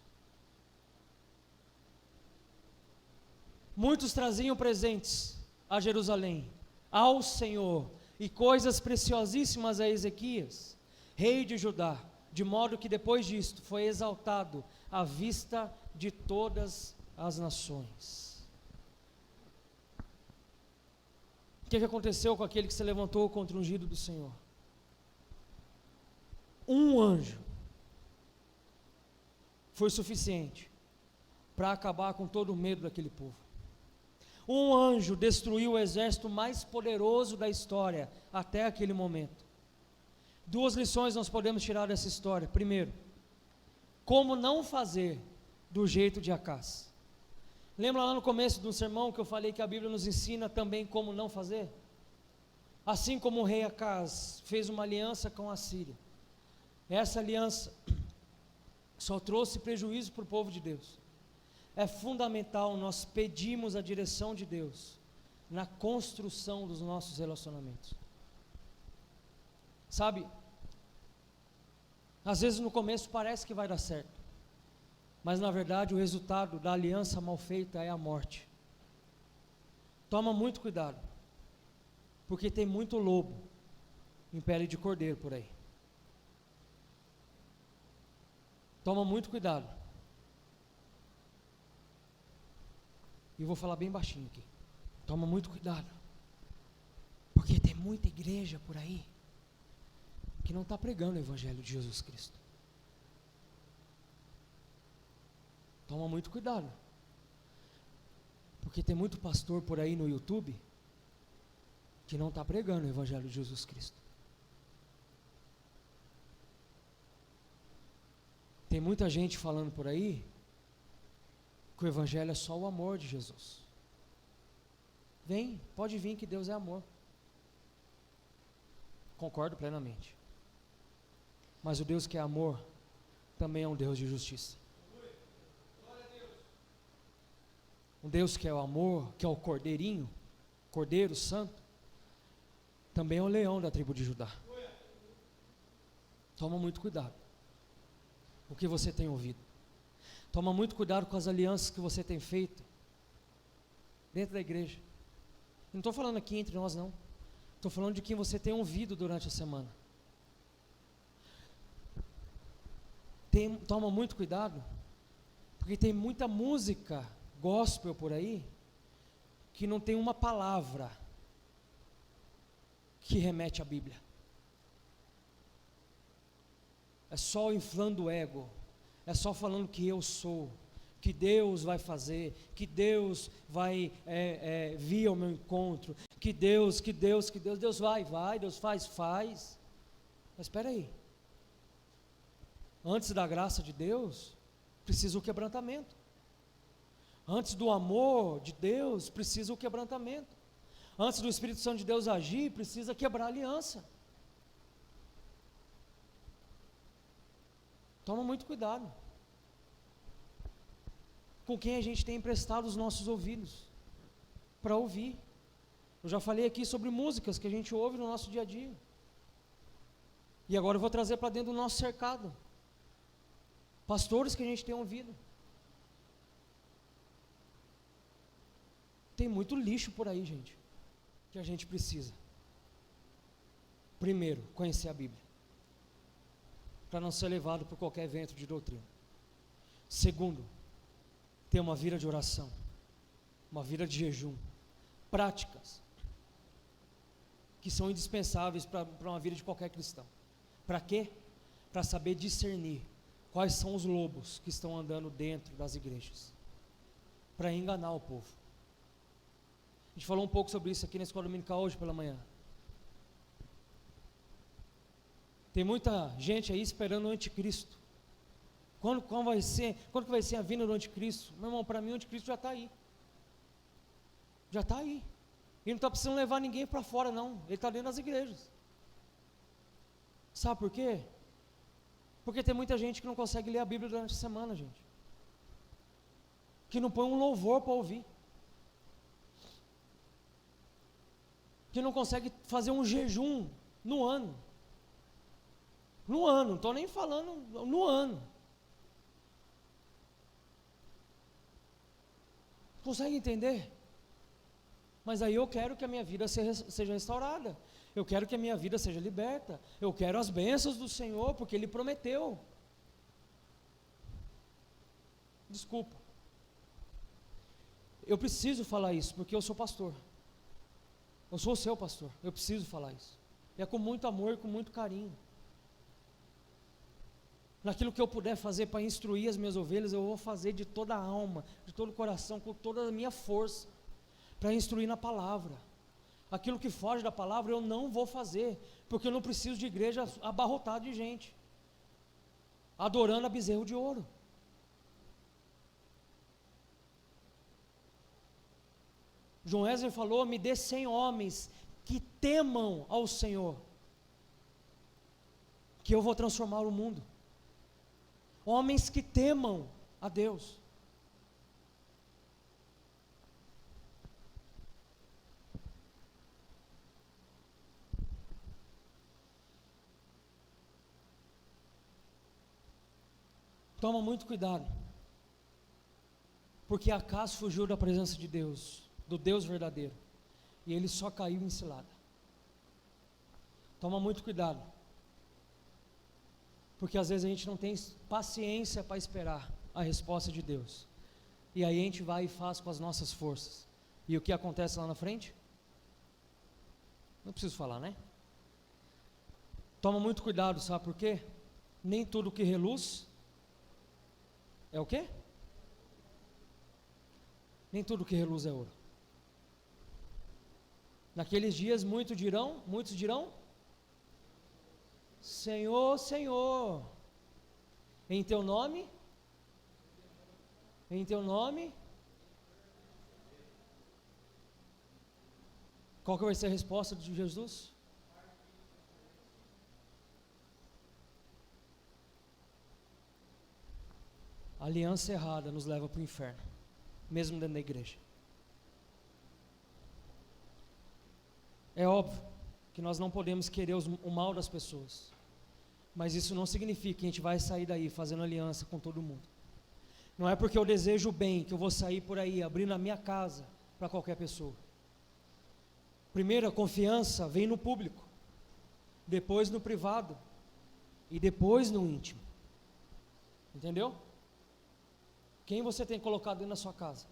Muitos traziam presentes a Jerusalém, ao Senhor, e coisas preciosíssimas a Ezequias, rei de Judá, de modo que depois disto foi exaltado à vista de todas as nações. O que aconteceu com aquele que se levantou contra o ungido do Senhor? Um anjo foi suficiente para acabar com todo o medo daquele povo. Um anjo destruiu o exército mais poderoso da história até aquele momento. Duas lições nós podemos tirar dessa história. Primeiro, como não fazer do jeito de Acás. Lembra lá no começo do sermão que eu falei que a Bíblia nos ensina também como não fazer? Assim como o rei Acás fez uma aliança com a Síria, essa aliança só trouxe prejuízo para o povo de Deus. É fundamental nós pedirmos a direção de Deus na construção dos nossos relacionamentos. Sabe, às vezes no começo parece que vai dar certo, mas na verdade o resultado da aliança mal feita é a morte. Toma muito cuidado, porque tem muito lobo em pele de cordeiro por aí. Toma muito cuidado. E eu vou falar bem baixinho aqui. Toma muito cuidado, porque tem muita igreja por aí que não está pregando o Evangelho de Jesus Cristo. Toma muito cuidado, porque tem muito pastor por aí no YouTube que não está pregando o Evangelho de Jesus Cristo. Tem muita gente falando por aí que o Evangelho é só o amor de Jesus. Vem, pode vir que Deus é amor. Concordo plenamente. Mas o Deus que é amor também é um Deus de justiça. Um Deus que é o amor, que é o cordeirinho, Cordeiro Santo, também é o leão da tribo de Judá. Toma muito cuidado com o que você tem ouvido. Toma muito cuidado com as alianças que você tem feito dentro da igreja. Não estou falando aqui entre nós não. Estou falando de quem você tem ouvido durante a semana. Toma muito cuidado, porque tem muita música gospel por aí que não tem uma palavra que remete à Bíblia. É só inflando o ego, é só falando que eu sou, que Deus vai fazer, que Deus vai vir ao meu encontro, que Deus vai, Deus faz. Mas espera aí, antes da graça de Deus, precisa o quebrantamento. Antes do amor de Deus, precisa o quebrantamento. Antes do Espírito Santo de Deus agir, precisa quebrar a aliança. Toma muito cuidado com quem a gente tem emprestado os nossos ouvidos para ouvir. Eu já falei aqui sobre músicas que a gente ouve no nosso dia a dia. E agora eu vou trazer para dentro do nosso cercado. Pastores que a gente tem ouvido. Tem muito lixo por aí, gente, que a gente precisa. Primeiro, conhecer a Bíblia, para não ser levado por qualquer vento de doutrina. Segundo, ter uma vida de oração, uma vida de jejum, práticas que são indispensáveis para uma vida de qualquer cristão. Para quê? Para saber discernir quais são os lobos que estão andando dentro das igrejas, para enganar o povo. A gente falou um pouco sobre isso aqui na escola dominical hoje pela manhã. Tem muita gente aí esperando o anticristo. Quando que vai ser a vinda do anticristo? Meu irmão, para mim o anticristo já está aí. Já está aí. E não está precisando levar ninguém para fora não. Ele está dentro das igrejas. Sabe por quê? Porque tem muita gente que não consegue ler a Bíblia durante a semana, gente. Que não põe um louvor para ouvir. Que não consegue fazer um jejum no ano. No ano, não estou nem falando no ano. Consegue entender? Mas aí eu quero que a minha vida seja restaurada. Eu quero que a minha vida seja liberta. Eu quero as bênçãos do Senhor, porque Ele prometeu. Desculpa. Eu preciso falar isso, porque eu sou pastor. Eu sou o seu pastor. Eu preciso falar isso. E é com muito amor e com muito carinho. Naquilo que eu puder fazer para instruir as minhas ovelhas, eu vou fazer de toda a alma, de todo o coração, com toda a minha força, para instruir na palavra. Aquilo que foge da palavra eu não vou fazer, porque eu não preciso de igreja abarrotada de gente, adorando a bezerro de ouro. João Wesley falou: me dê 100 homens que temam ao Senhor, que eu vou transformar o mundo. Homens que temam a Deus. Toma muito cuidado, porque Acaz fugiu da presença de Deus, do Deus verdadeiro, e ele só caiu em cilada. Toma muito cuidado, porque às vezes a gente não tem paciência para esperar a resposta de Deus, e aí a gente vai e faz com as nossas forças, e o que acontece lá na frente? Não preciso falar, né? Toma muito cuidado, sabe por quê? Nem tudo que reluz é o quê? Nem tudo que reluz é ouro. Naqueles dias muitos dirão, Senhor, Senhor, em teu nome, qual que vai ser a resposta de Jesus? A aliança errada nos leva para o inferno, mesmo dentro da igreja. É óbvio que nós não podemos querer o mal das pessoas, mas isso não significa que a gente vai sair daí fazendo aliança com todo mundo. Não é porque eu desejo o bem que eu vou sair por aí abrindo a minha casa para qualquer pessoa. Primeiro, a confiança vem no público, depois no privado e depois no íntimo. Entendeu? Quem você tem colocado dentro da sua casa?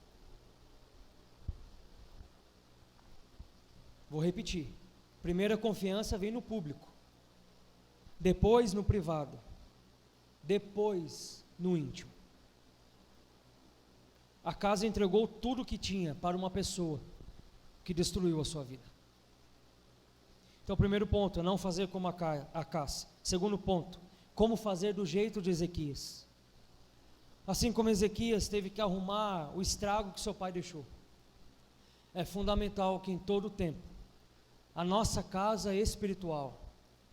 Vou repetir. Primeiro, a confiança vem no público, depois no privado, depois no íntimo. A casa entregou tudo o que tinha para uma pessoa que destruiu a sua vida. Então, primeiro ponto, não fazer como Acaz. Segundo ponto, como fazer do jeito de Ezequias. Assim como Ezequias teve que arrumar o estrago que seu pai deixou. É fundamental que em todo o tempo, a nossa casa espiritual,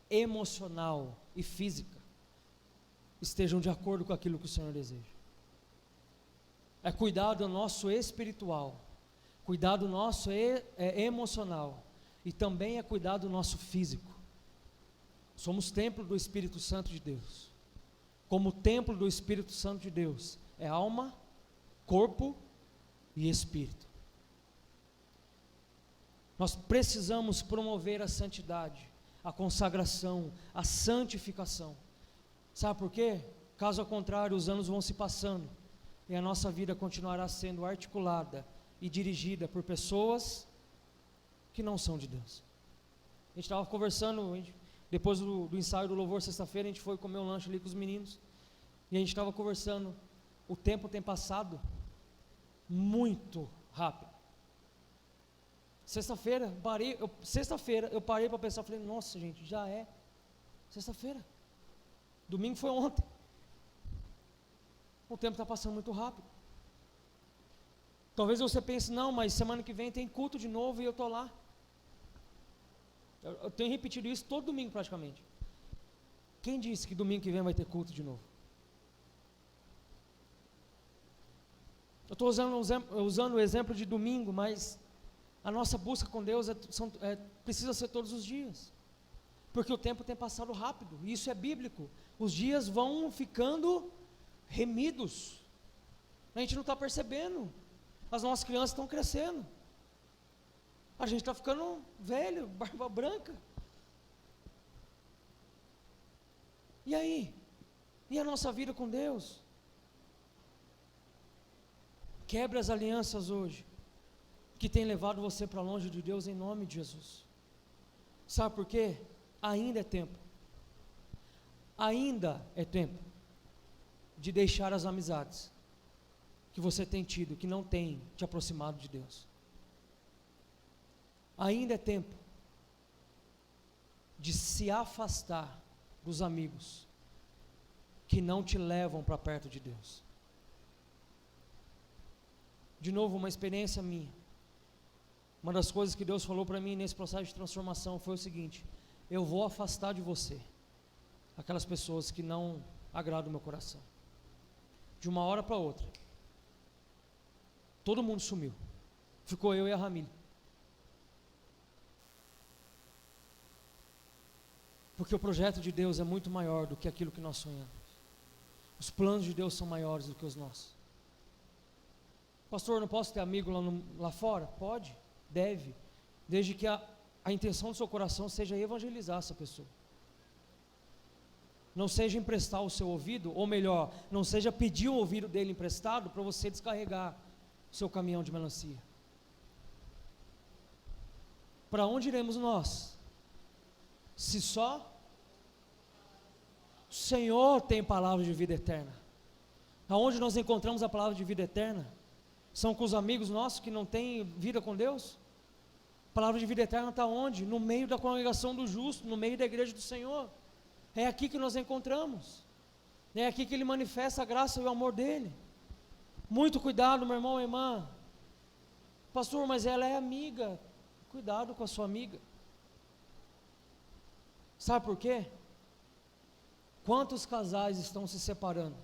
emocional e física estejam de acordo com aquilo que o Senhor deseja. É cuidar do nosso espiritual, cuidar do nosso emocional e também é cuidar do nosso físico. Somos templo do Espírito Santo de Deus. Como templo do Espírito Santo de Deus, é alma, corpo e espírito. Nós precisamos promover a santidade, a consagração, a santificação. Sabe por quê? Caso contrário, os anos vão se passando e a nossa vida continuará sendo articulada e dirigida por pessoas que não são de Deus. A gente estava conversando, depois do ensaio do louvor, sexta-feira, a gente foi comer um lanche ali com os meninos, e a gente estava conversando, o tempo tem passado muito rápido. Sexta-feira eu parei para pensar, falei, nossa gente, já é sexta-feira. Domingo foi ontem. O tempo está passando muito rápido. Talvez você pense, não, mas semana que vem tem culto de novo e eu estou lá. Eu tenho repetido isso todo domingo praticamente. Quem disse que domingo que vem vai ter culto de novo? Eu estou usando o exemplo de domingo, mas a nossa busca com Deus precisa ser todos os dias. Porque o tempo tem passado rápido, e isso é bíblico. Os dias vão ficando remidos. A gente não está percebendo. As nossas crianças estão crescendo. A gente está ficando velho, barba branca. E aí? E a nossa vida com Deus? Quebre as alianças hoje, que tem levado você para longe de Deus, em nome de Jesus. Sabe por quê? Ainda é tempo. Ainda é tempo de deixar as amizades que você tem tido, que não tem te aproximado de Deus. Ainda é tempo de se afastar dos amigos que não te levam para perto de Deus. De novo, uma experiência minha. Uma das coisas que Deus falou para mim nesse processo de transformação foi o seguinte: eu vou afastar de você aquelas pessoas que não agradam o meu coração. De uma hora para outra, todo mundo sumiu. Ficou eu e a Ramília. Porque o projeto de Deus é muito maior do que aquilo que nós sonhamos. Os planos de Deus são maiores do que os nossos. Pastor, eu não posso ter amigo lá fora? Pode, deve, desde que a intenção do seu coração seja evangelizar essa pessoa. Não seja emprestar o seu ouvido, ou melhor, não seja pedir o ouvido dele emprestado para você descarregar o seu caminhão de melancia. Para onde iremos nós? Se só o Senhor tem palavra de vida eterna. Aonde nós encontramos a palavra de vida eterna? São com os amigos nossos que não têm vida com Deus? A palavra de vida eterna está onde? No meio da congregação do justo, no meio da igreja do Senhor. É aqui que nós encontramos. É aqui que Ele manifesta a graça e o amor dEle. Muito cuidado, meu irmão e irmã. Pastor, mas ela é amiga. Cuidado com a sua amiga. Sabe por quê? Quantos casais estão se separando?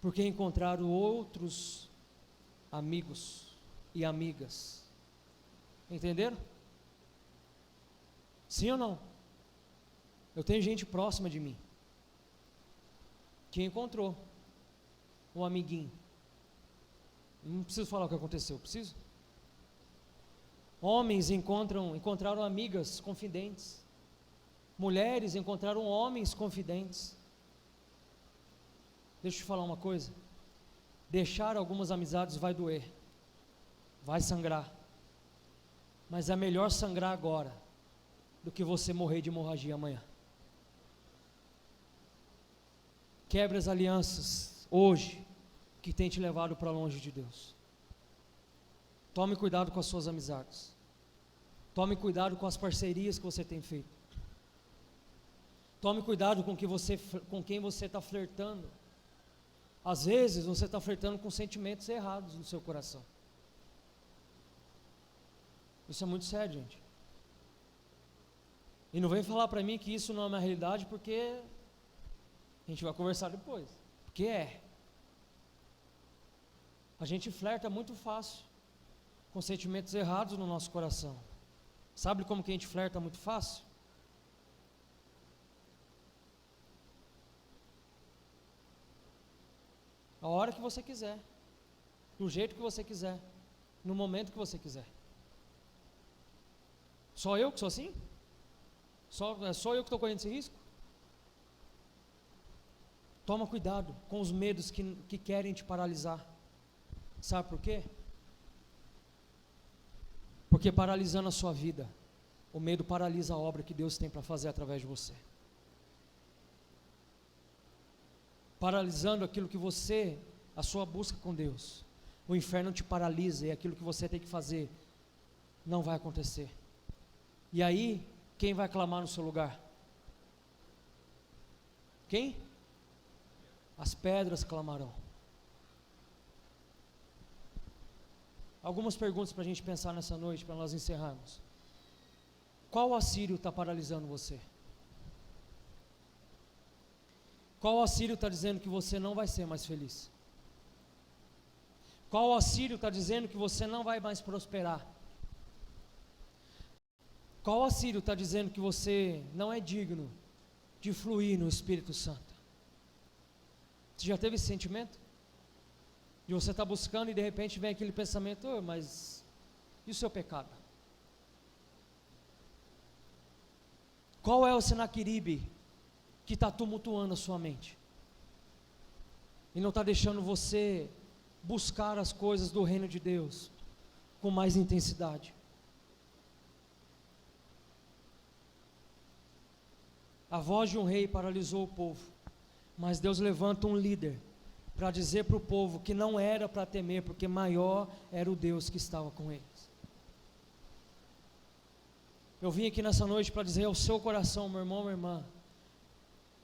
Porque encontraram outros amigos e amigas. Entenderam? Sim ou não? Eu tenho gente próxima de mim que encontrou um amiguinho. Não preciso falar o que aconteceu, preciso? Homens encontraram amigas confidentes. Mulheres encontraram homens confidentes. Deixa eu te falar uma coisa. Deixar algumas amizades vai doer, vai sangrar. Mas é melhor sangrar agora do que você morrer de hemorragia amanhã. Quebre as alianças hoje que tem te levado para longe de Deus. Tome cuidado com as suas amizades. Tome cuidado com as parcerias que você tem feito. Tome cuidado com quem você está flertando. Às vezes você está flertando com sentimentos errados no seu coração. Isso é muito sério, gente. E não vem falar para mim que isso não é uma realidade, porque a gente vai conversar depois. Porque é. A gente flerta muito fácil com sentimentos errados no nosso coração. Sabe como que a gente flerta muito fácil? A hora que você quiser, do jeito que você quiser, no momento que você quiser. Só eu que sou assim? Só eu que estou correndo esse risco? Toma cuidado com os medos que querem te paralisar. Sabe por quê? Porque paralisando a sua vida, o medo paralisa a obra que Deus tem para fazer através de você. Paralisando aquilo que a sua busca com Deus, o inferno te paralisa, e aquilo que você tem que fazer não vai acontecer. E aí, quem vai clamar no seu lugar? Quem? As pedras clamarão. Algumas perguntas para a gente pensar nessa noite, para nós encerrarmos. Qual assírio está paralisando você? Qual assírio está dizendo que você não vai ser mais feliz? Qual assírio está dizendo que você não vai mais prosperar? Qual assírio está dizendo que você não é digno de fluir no Espírito Santo? Você já teve esse sentimento? De você estar buscando e de repente vem aquele pensamento, oh, mas e o seu pecado? Qual é o Senaqueribe que está tumultuando a sua mente? E não está deixando você buscar as coisas do reino de Deus com mais intensidade? A voz de um rei paralisou o povo, mas Deus levanta um líder para dizer para o povo que não era para temer, porque maior era o Deus que estava com eles. Eu vim aqui nessa noite para dizer ao seu coração, meu irmão, minha irmã,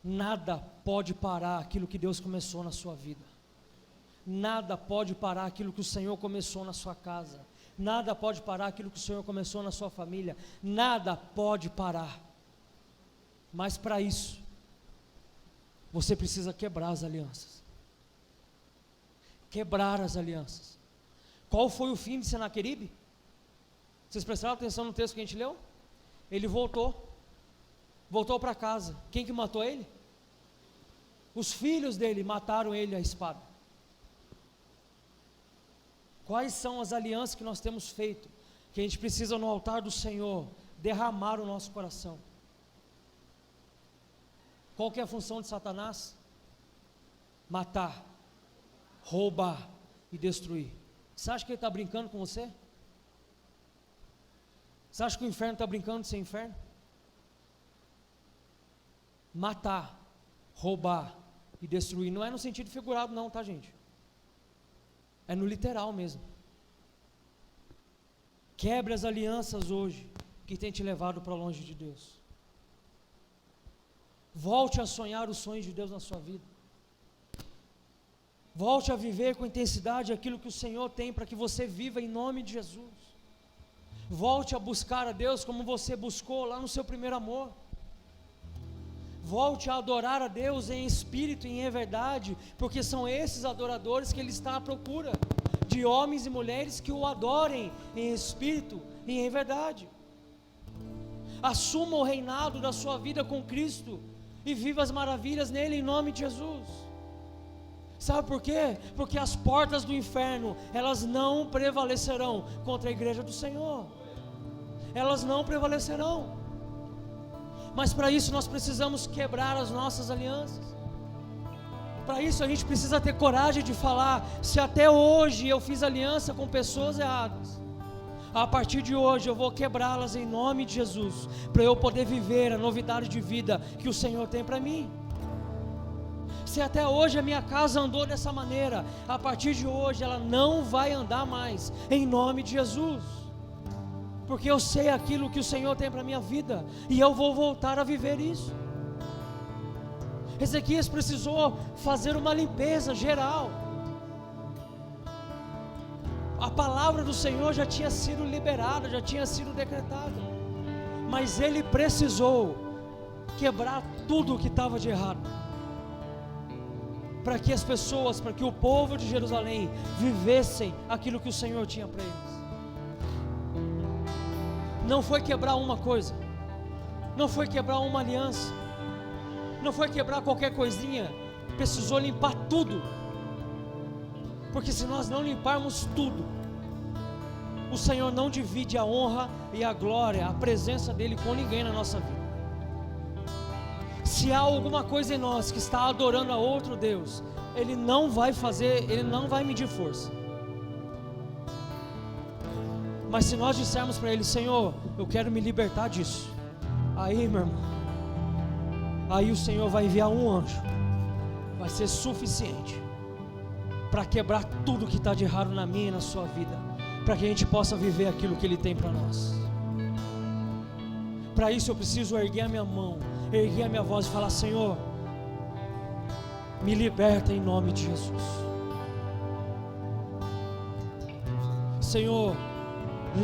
nada pode parar aquilo que Deus começou na sua vida. Nada pode parar aquilo que o Senhor começou na sua casa. Nada pode parar aquilo que o Senhor começou na sua família. Nada pode parar. Mas para isso, você precisa quebrar as alianças. Quebrar as alianças. Qual foi o fim de Senaqueribe? Vocês prestaram atenção no texto que a gente leu? Ele voltou para casa. Quem que matou ele? Os filhos dele mataram ele à espada. Quais são as alianças que nós temos feito, que a gente precisa no altar do Senhor derramar o nosso coração? Qual que é a função de Satanás? Matar, roubar e destruir. Você acha que ele está brincando com você? Você acha que o inferno está brincando de ser inferno? Matar, roubar e destruir, não é no sentido figurado não, tá, gente? É no literal mesmo. Quebre as alianças hoje que tem te levado para longe de Deus. Volte a sonhar os sonhos de Deus na sua vida. Volte a viver com intensidade aquilo que o Senhor tem para que você viva em nome de Jesus. Volte a buscar a Deus como você buscou lá no seu primeiro amor. Volte a adorar a Deus em espírito e em verdade, porque são esses adoradores que Ele está à procura, de homens e mulheres que o adorem em espírito e em verdade. Assuma o reinado da sua vida com Cristo e viva as maravilhas nele em nome de Jesus. Sabe por quê? Porque as portas do inferno, elas não prevalecerão contra a igreja do Senhor. Elas não prevalecerão. Mas para isso nós precisamos quebrar as nossas alianças. Para isso a gente precisa ter coragem de falar: se até hoje eu fiz aliança com pessoas erradas, a partir de hoje eu vou quebrá-las em nome de Jesus, para eu poder viver a novidade de vida que o Senhor tem para mim. Se até hoje a minha casa andou dessa maneira, a partir de hoje ela não vai andar mais, em nome de Jesus, porque eu sei aquilo que o Senhor tem para a minha vida, e eu vou voltar a viver isso. Ezequias precisou fazer uma limpeza geral. A palavra do Senhor já tinha sido liberada, já tinha sido decretada, mas ele precisou quebrar tudo o que estava de errado, para que as pessoas, para que o povo de Jerusalém vivessem aquilo que o Senhor tinha para eles. Não foi quebrar uma coisa, não foi quebrar uma aliança, não foi quebrar qualquer coisinha, precisou limpar tudo, porque se nós não limparmos tudo, o Senhor não divide a honra e a glória, a presença dEle com ninguém na nossa vida. Se há alguma coisa em nós que está adorando a outro Deus, Ele não vai fazer, Ele não vai medir força. Mas se nós dissermos para Ele: Senhor, eu quero me libertar disso, aí, meu irmão, aí o Senhor vai enviar um anjo, vai ser suficiente para quebrar tudo que está de errado na minha e na sua vida, para que a gente possa viver aquilo que Ele tem para nós. Para isso eu preciso erguer a minha mão, erguer a minha voz e falar: Senhor, me liberta em nome de Jesus. Senhor,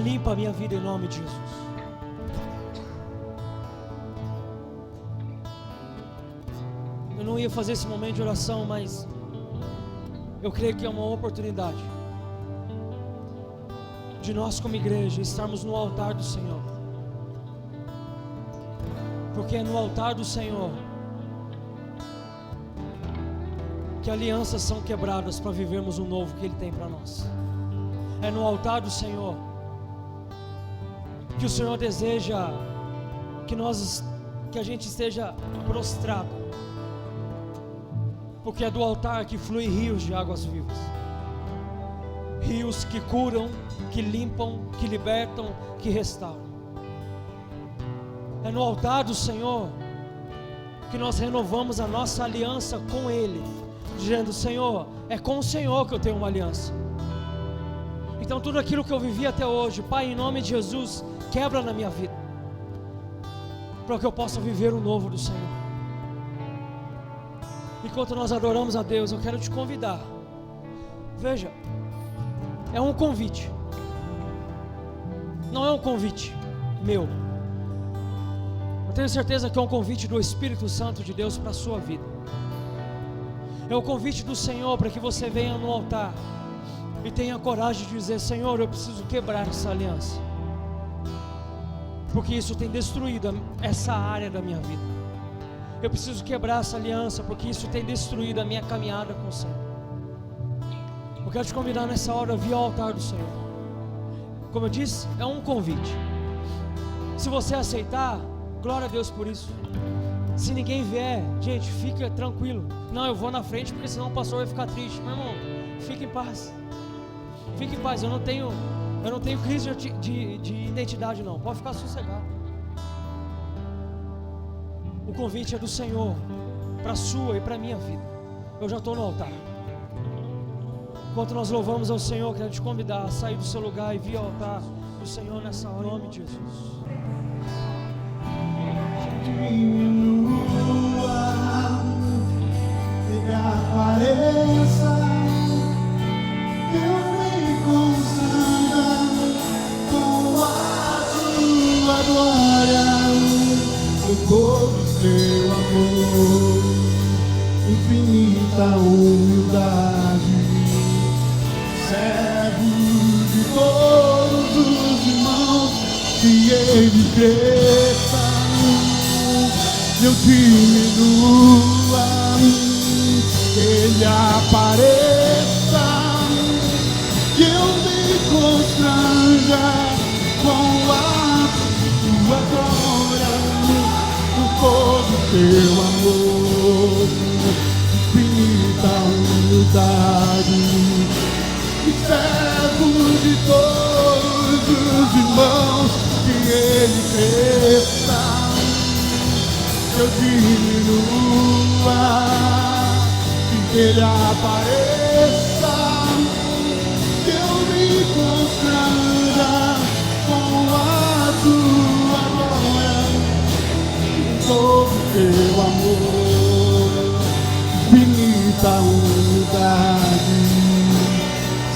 limpa a minha vida em nome de Jesus. Eu não ia fazer esse momento de oração, mas eu creio que é uma oportunidade de nós como igreja estarmos no altar do Senhor, porque é no altar do Senhor que alianças são quebradas para vivermos o novo que Ele tem para nós. É no altar do Senhor que o Senhor deseja que a gente esteja prostrado, porque é do altar que flui rios de águas vivas, rios que curam, que limpam, que libertam, que restauram. É no altar do Senhor que nós renovamos a nossa aliança com Ele, dizendo: Senhor, é com o Senhor que eu tenho uma aliança. Então tudo aquilo que eu vivi até hoje, Pai, em nome de Jesus, quebra na minha vida, para que eu possa viver o novo do Senhor. Enquanto nós adoramos a Deus, eu quero te convidar. Veja, é um convite, não é um convite meu. Eu tenho certeza que é um convite do Espírito Santo de Deus para a sua vida. É o convite do Senhor para que você venha no altar e tenha coragem de dizer: Senhor, eu preciso quebrar essa aliança, porque isso tem destruído essa área da minha vida. Eu preciso quebrar essa aliança, porque isso tem destruído a minha caminhada com o Senhor. Eu quero te convidar nessa hora a vir ao altar do Senhor. Como eu disse, é um convite. Se você aceitar, glória a Deus por isso. Se ninguém vier, gente, fica tranquilo. Não, eu vou na frente, porque senão o pastor vai ficar triste. Meu irmão, fique em paz. Fique em paz, eu não tenho crise de identidade não. Pode ficar sossegado. O convite é do Senhor para a sua e para a minha vida. Eu já estou no altar. Enquanto nós louvamos ao Senhor, quero te convidar a sair do seu lugar e vir ao altar do Senhor nessa hora, em nome de Jesus. Apareça, eu me consagra com a tua glória, com todo teu amor, infinita humildade, servo de todos os irmãos, que ele cresça, eu diminua, ele apareça, que eu me constranja com a tua glória, com todo teu amor, infinita humildade, e servo de todos os irmãos, que ele cresça, que eu diminua, que ele apareça, que eu me constranja com a tua glória, com todo teu amor, infinita humildade,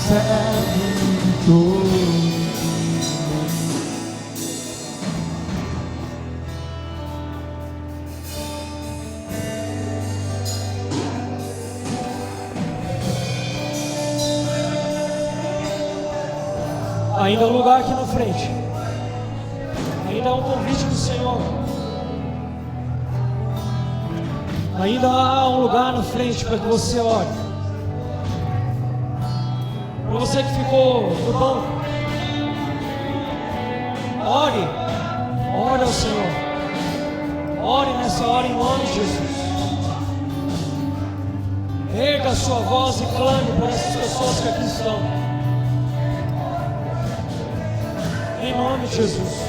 servo de todos. Ainda há um lugar aqui na frente. Ainda há um convite do Senhor. Ainda há um lugar na frente para que você ore. Para você que ficou no banco, ore. Ore ao Senhor. Ore nessa hora em nome de Jesus. Erga a sua voz e clame por essas pessoas que aqui estão. Em nome de Jesus.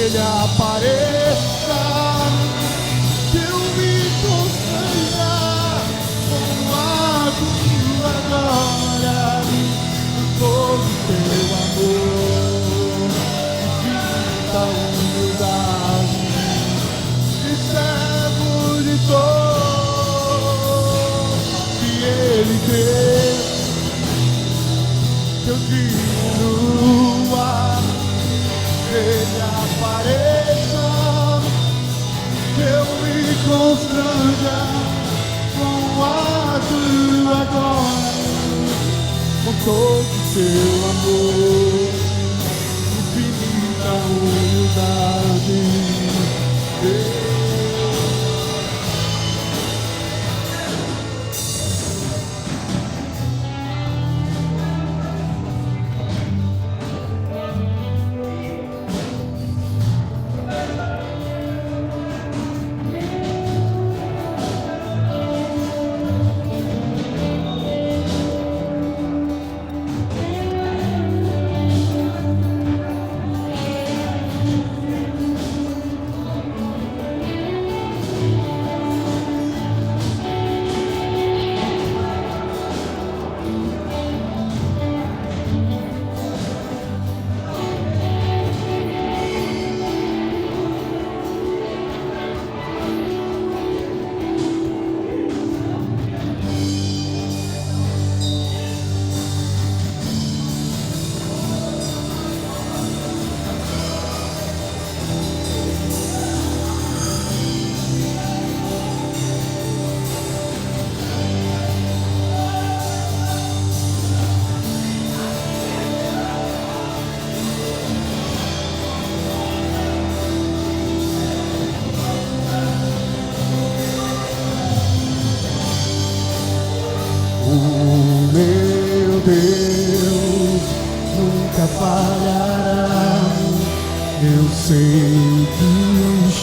Ele apareça, que eu me constranja com a tua glória, todo teu amor, infinita humildade, de servo de todos, que Ele cresça, que eu diminua, Ele apareça, que eu me constranja com a tua glória, com todo teu amor, infinita humildade. Meu Deus nunca falhará, eu sei que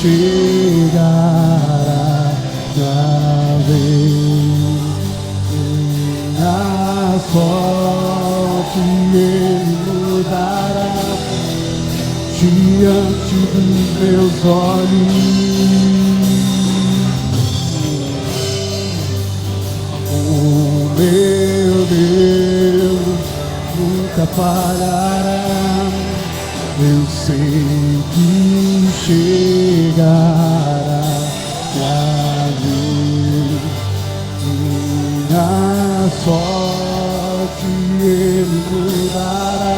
chegará a vez, a sorte Ele mudará diante dos meus olhos. Meu Deus nunca parará, eu sei que chegará a vez, minha sorte Ele mudará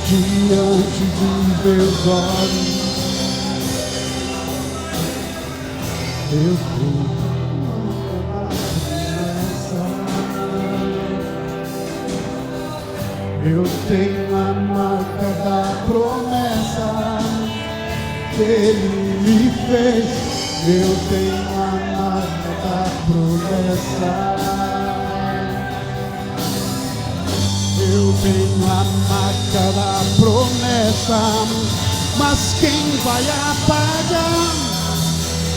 diante dos meus olhos. Eu vou. Eu tenho a marca da promessa que Ele me fez. Eu tenho a marca da promessa. Eu tenho a marca da promessa. Mas quem vai apagar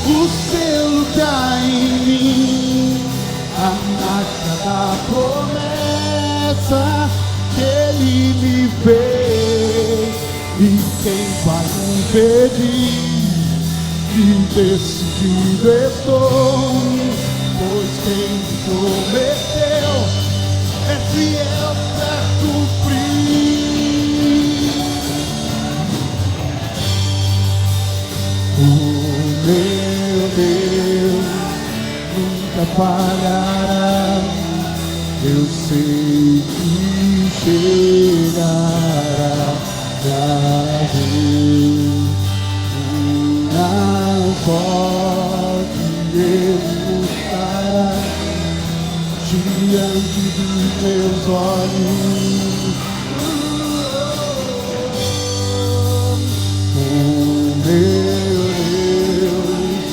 o selo que há em mim? A marca da promessa que Ele me fez, e quem vai impedir? De decidido estou, pois quem prometeu é fiel pra cumprir. O meu Deus nunca falhará, eu sei que chegará a vez, na sorte Ele estará diante dos meus olhos. O meu Deus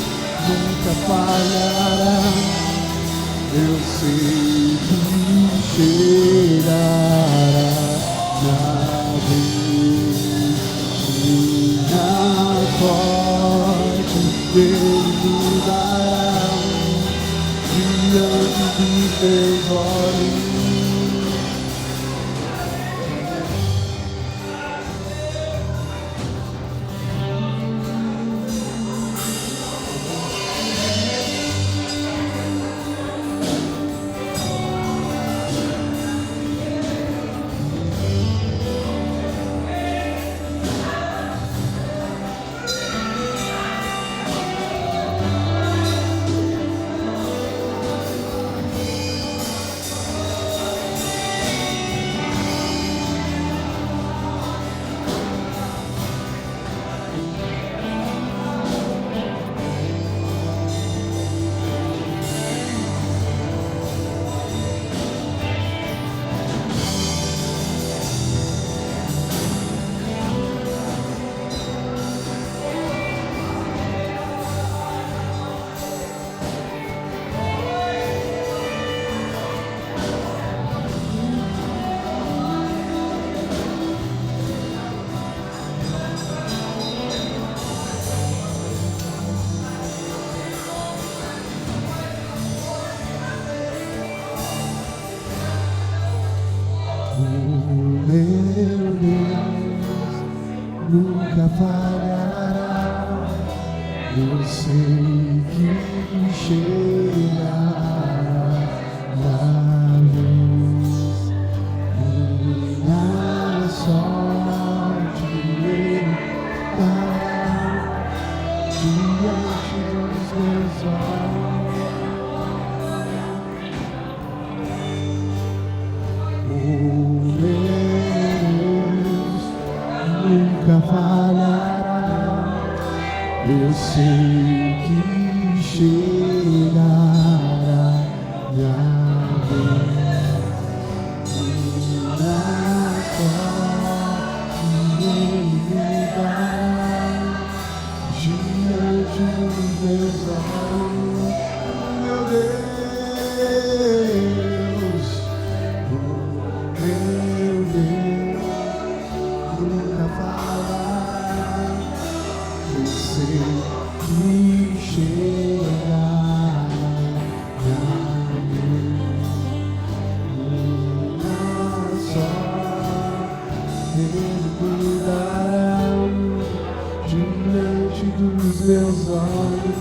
nunca falhará, eu sei que chegará a vez, minha sorte Ele mudará diante dos meus olhos. falhará, eu sei que chegará a vez, minha sorte ele dará diante dos meus olhos. O Deus nunca falhará, eu sei que chegará minha vez, minha sorte ele me dará diante dos meus olhos. Meu Deus, nunca falará, eu sei que chegará minha sorte ele cuidará diante dos meus olhos.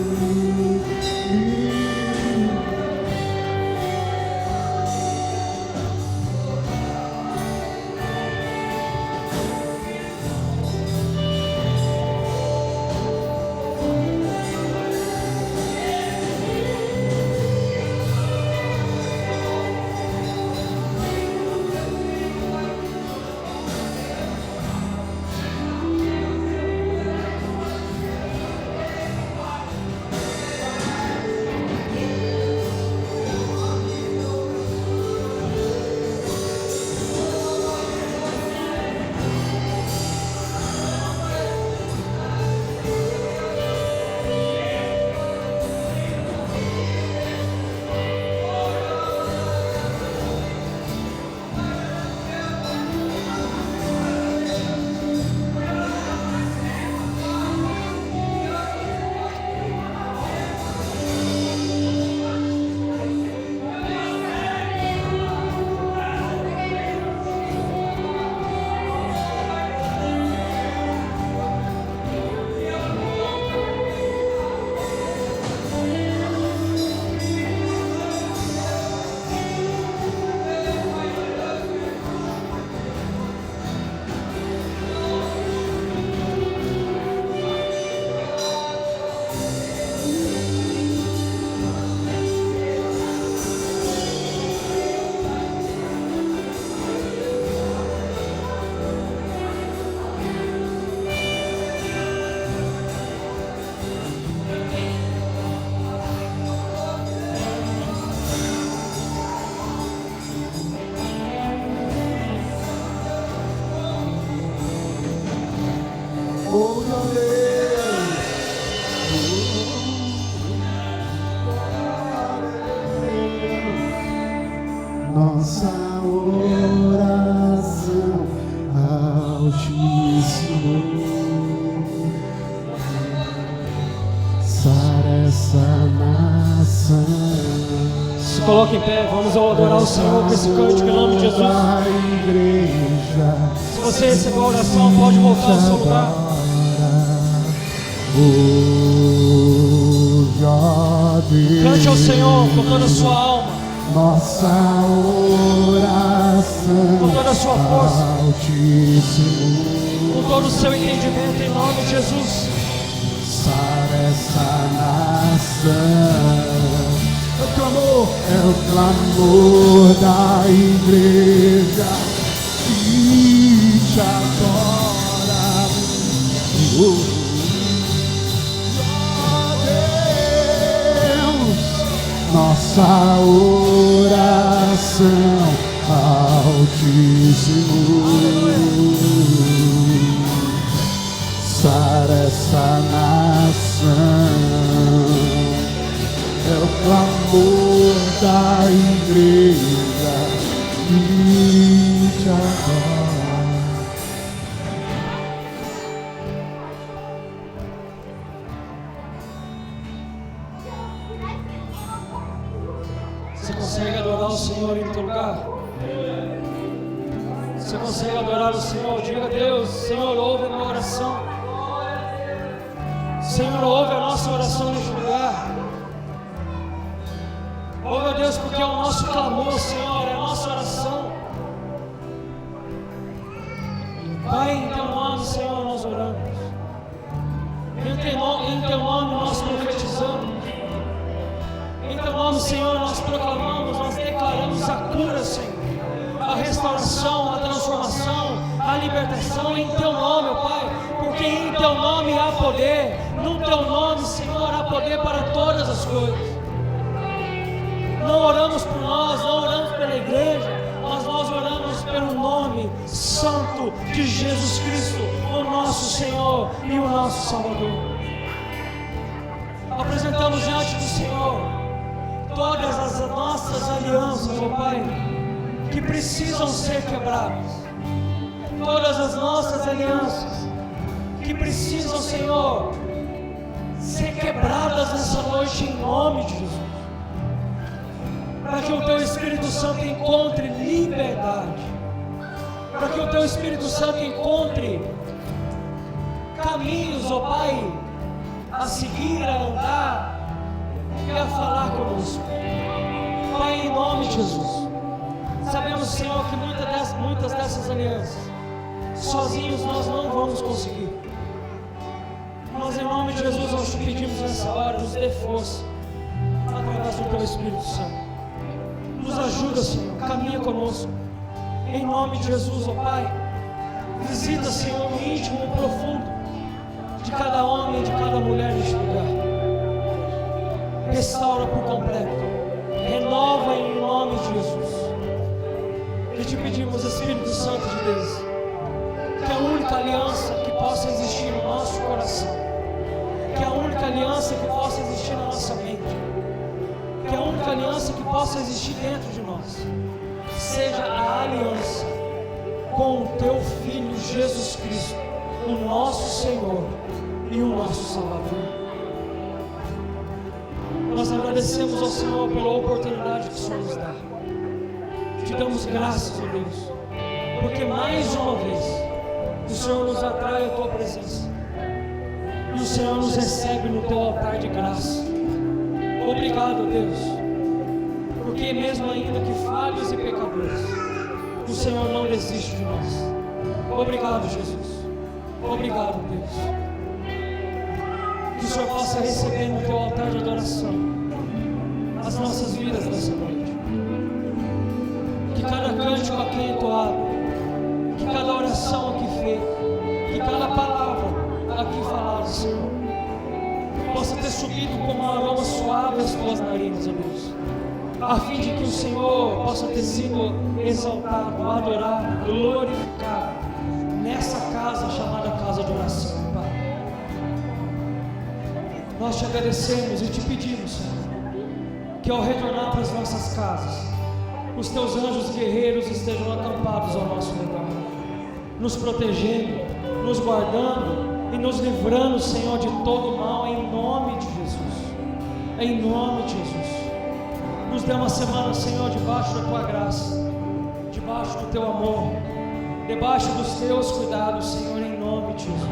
Oh, meu Deus, nossa oração Altíssimo, sara essa nação. Se coloque em pé, vamos adorar o Senhor com esse cântico em nome de Jesus. Se você recebeu a oração, pode voltar ao seu lugar. Cante ao Senhor com toda a sua alma, nossa oração, com toda a sua força, Altíssimo, com todo o seu entendimento em nome de Jesus. sara essa nação. É o clamor da igreja que te adora. Nossa oração, Altíssimo, sara essa nação. É o clamor da igreja que te adora. Você consegue adorar o Senhor em teu lugar? Você consegue adorar o Senhor? Diga a Deus: Senhor, ouve a minha oração. Senhor, ouve a nossa oração neste lugar. Oh, meu Deus, porque é o nosso clamor, Senhor, é a nossa oração. Pai, em Teu nome, Senhor, nós oramos. Em Teu nome nós profetizamos. Em Teu nome, Senhor, nós proclamamos, nós declaramos a cura, Senhor. A restauração, a transformação, a libertação em Teu nome, ó Pai. Porque em Teu nome há poder. No Teu nome, Senhor, há poder para todas as coisas. Não oramos por nós, não oramos pela igreja, mas nós oramos pelo nome santo de Jesus Cristo, o nosso Senhor e o nosso Salvador. Apresentamos diante do Senhor todas as nossas alianças, ó Pai, que precisam ser quebradas. Todas as nossas alianças que precisam, Senhor, ser quebradas nessa noite em nome de Jesus. Para que o Teu Espírito Santo encontre liberdade, para que o Teu Espírito Santo encontre caminhos, ó Pai, a seguir, a andar e a falar conosco. Pai, em nome de Jesus, sabemos, Senhor, que muitas dessas alianças, sozinhos nós não vamos conseguir. Mas em nome de Jesus nós te pedimos nessa hora, nos dê força, através do Teu Espírito Santo. Nos ajuda, Senhor, caminha conosco. Em nome de Jesus, ó Pai, visita, Senhor, o íntimo, o profundo de cada homem e de cada mulher neste lugar. Restaura por completo, renova em nome de Jesus. E te pedimos, Espírito Santo de Deus, que a única aliança que possa existir no nosso coração, que a única aliança que possa existir na nossa mente, que a única aliança que possa existir dentro de nós seja a aliança com o Teu Filho Jesus Cristo, o nosso Senhor e o nosso Salvador. Nós agradecemos ao Senhor pela oportunidade que o Senhor nos dá. Te damos graças, ó Deus, porque mais uma vez o Senhor nos atrai à Tua presença e o Senhor nos recebe no Teu altar de graça. Obrigado, Deus, porque mesmo ainda que falhos e pecadores, o Senhor não desiste de nós. Obrigado, Jesus. Obrigado, Deus. Que o Senhor possa receber no Teu altar de adoração as nossas vidas nessa noite. Que cada cântico aqui entoado, que cada oração aqui feita, que cada palavra aqui falada, Senhor, possa ter subido como um aroma suave às Tuas narinas, ó Deus, a fim de que o Senhor possa ter sido exaltado, adorado, glorificado nessa casa chamada casa de oração, Pai. Nós te agradecemos e te pedimos, Senhor, que ao retornar para as nossas casas, os Teus anjos guerreiros estejam acampados ao nosso redor, nos protegendo, nos guardando e nos livrando, Senhor, de todo mal, em nome de Jesus. Em nome de Jesus. Nos dê uma semana, Senhor, debaixo da Tua graça, debaixo do Teu amor, debaixo dos Teus cuidados, Senhor, em nome de Jesus.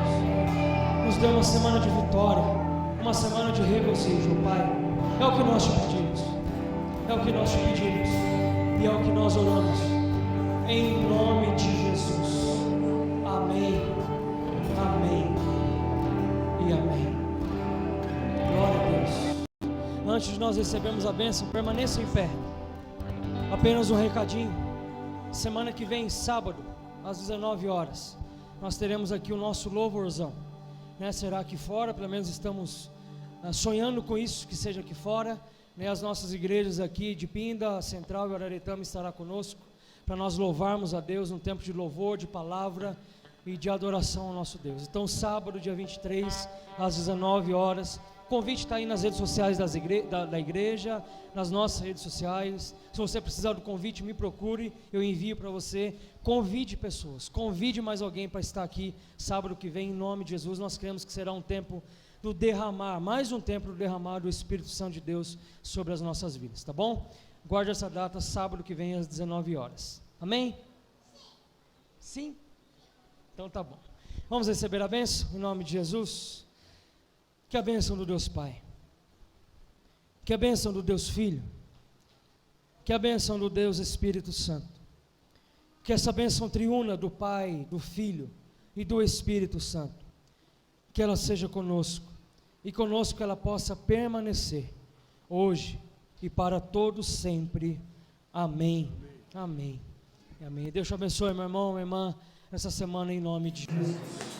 Nos dê uma semana de vitória, uma semana de regozijo, Pai. É o que nós te pedimos, é o que nós te pedimos e é o que nós oramos, em nome de Jesus. Amém, amém e amém. Glória a Deus. Antes de nós recebermos a bênção, permaneça em pé. Apenas um recadinho. Semana que vem, sábado, às 19 horas, nós teremos aqui o nosso louvorzão, né? Será aqui fora, pelo menos estamos sonhando com isso, que seja aqui fora, né? As nossas igrejas aqui de Pinda, Central e Araretama estará conosco, para nós louvarmos a Deus num tempo de louvor, de palavra e de adoração ao nosso Deus. Então, sábado, dia 23, às 19 horas, o convite está aí nas redes sociais da igreja, nas nossas redes sociais. Se você precisar do convite, me procure, eu envio para você. Convide pessoas, convide mais alguém para estar aqui sábado que vem, em nome de Jesus. Nós cremos que será um tempo do derramar, mais um tempo do derramar do Espírito Santo de Deus sobre as nossas vidas, tá bom? Guarde essa data, sábado que vem às 19 horas, amém? Sim? Então tá bom. Vamos receber a bênção em nome de Jesus. Que a bênção do Deus Pai, que a bênção do Deus Filho, que a bênção do Deus Espírito Santo, que essa bênção triuna do Pai, do Filho e do Espírito Santo, que ela seja conosco, e conosco ela possa permanecer, hoje e para todos sempre. Amém. Amém. Amém. Deus te abençoe, meu irmão, minha irmã, essa semana em nome de Jesus.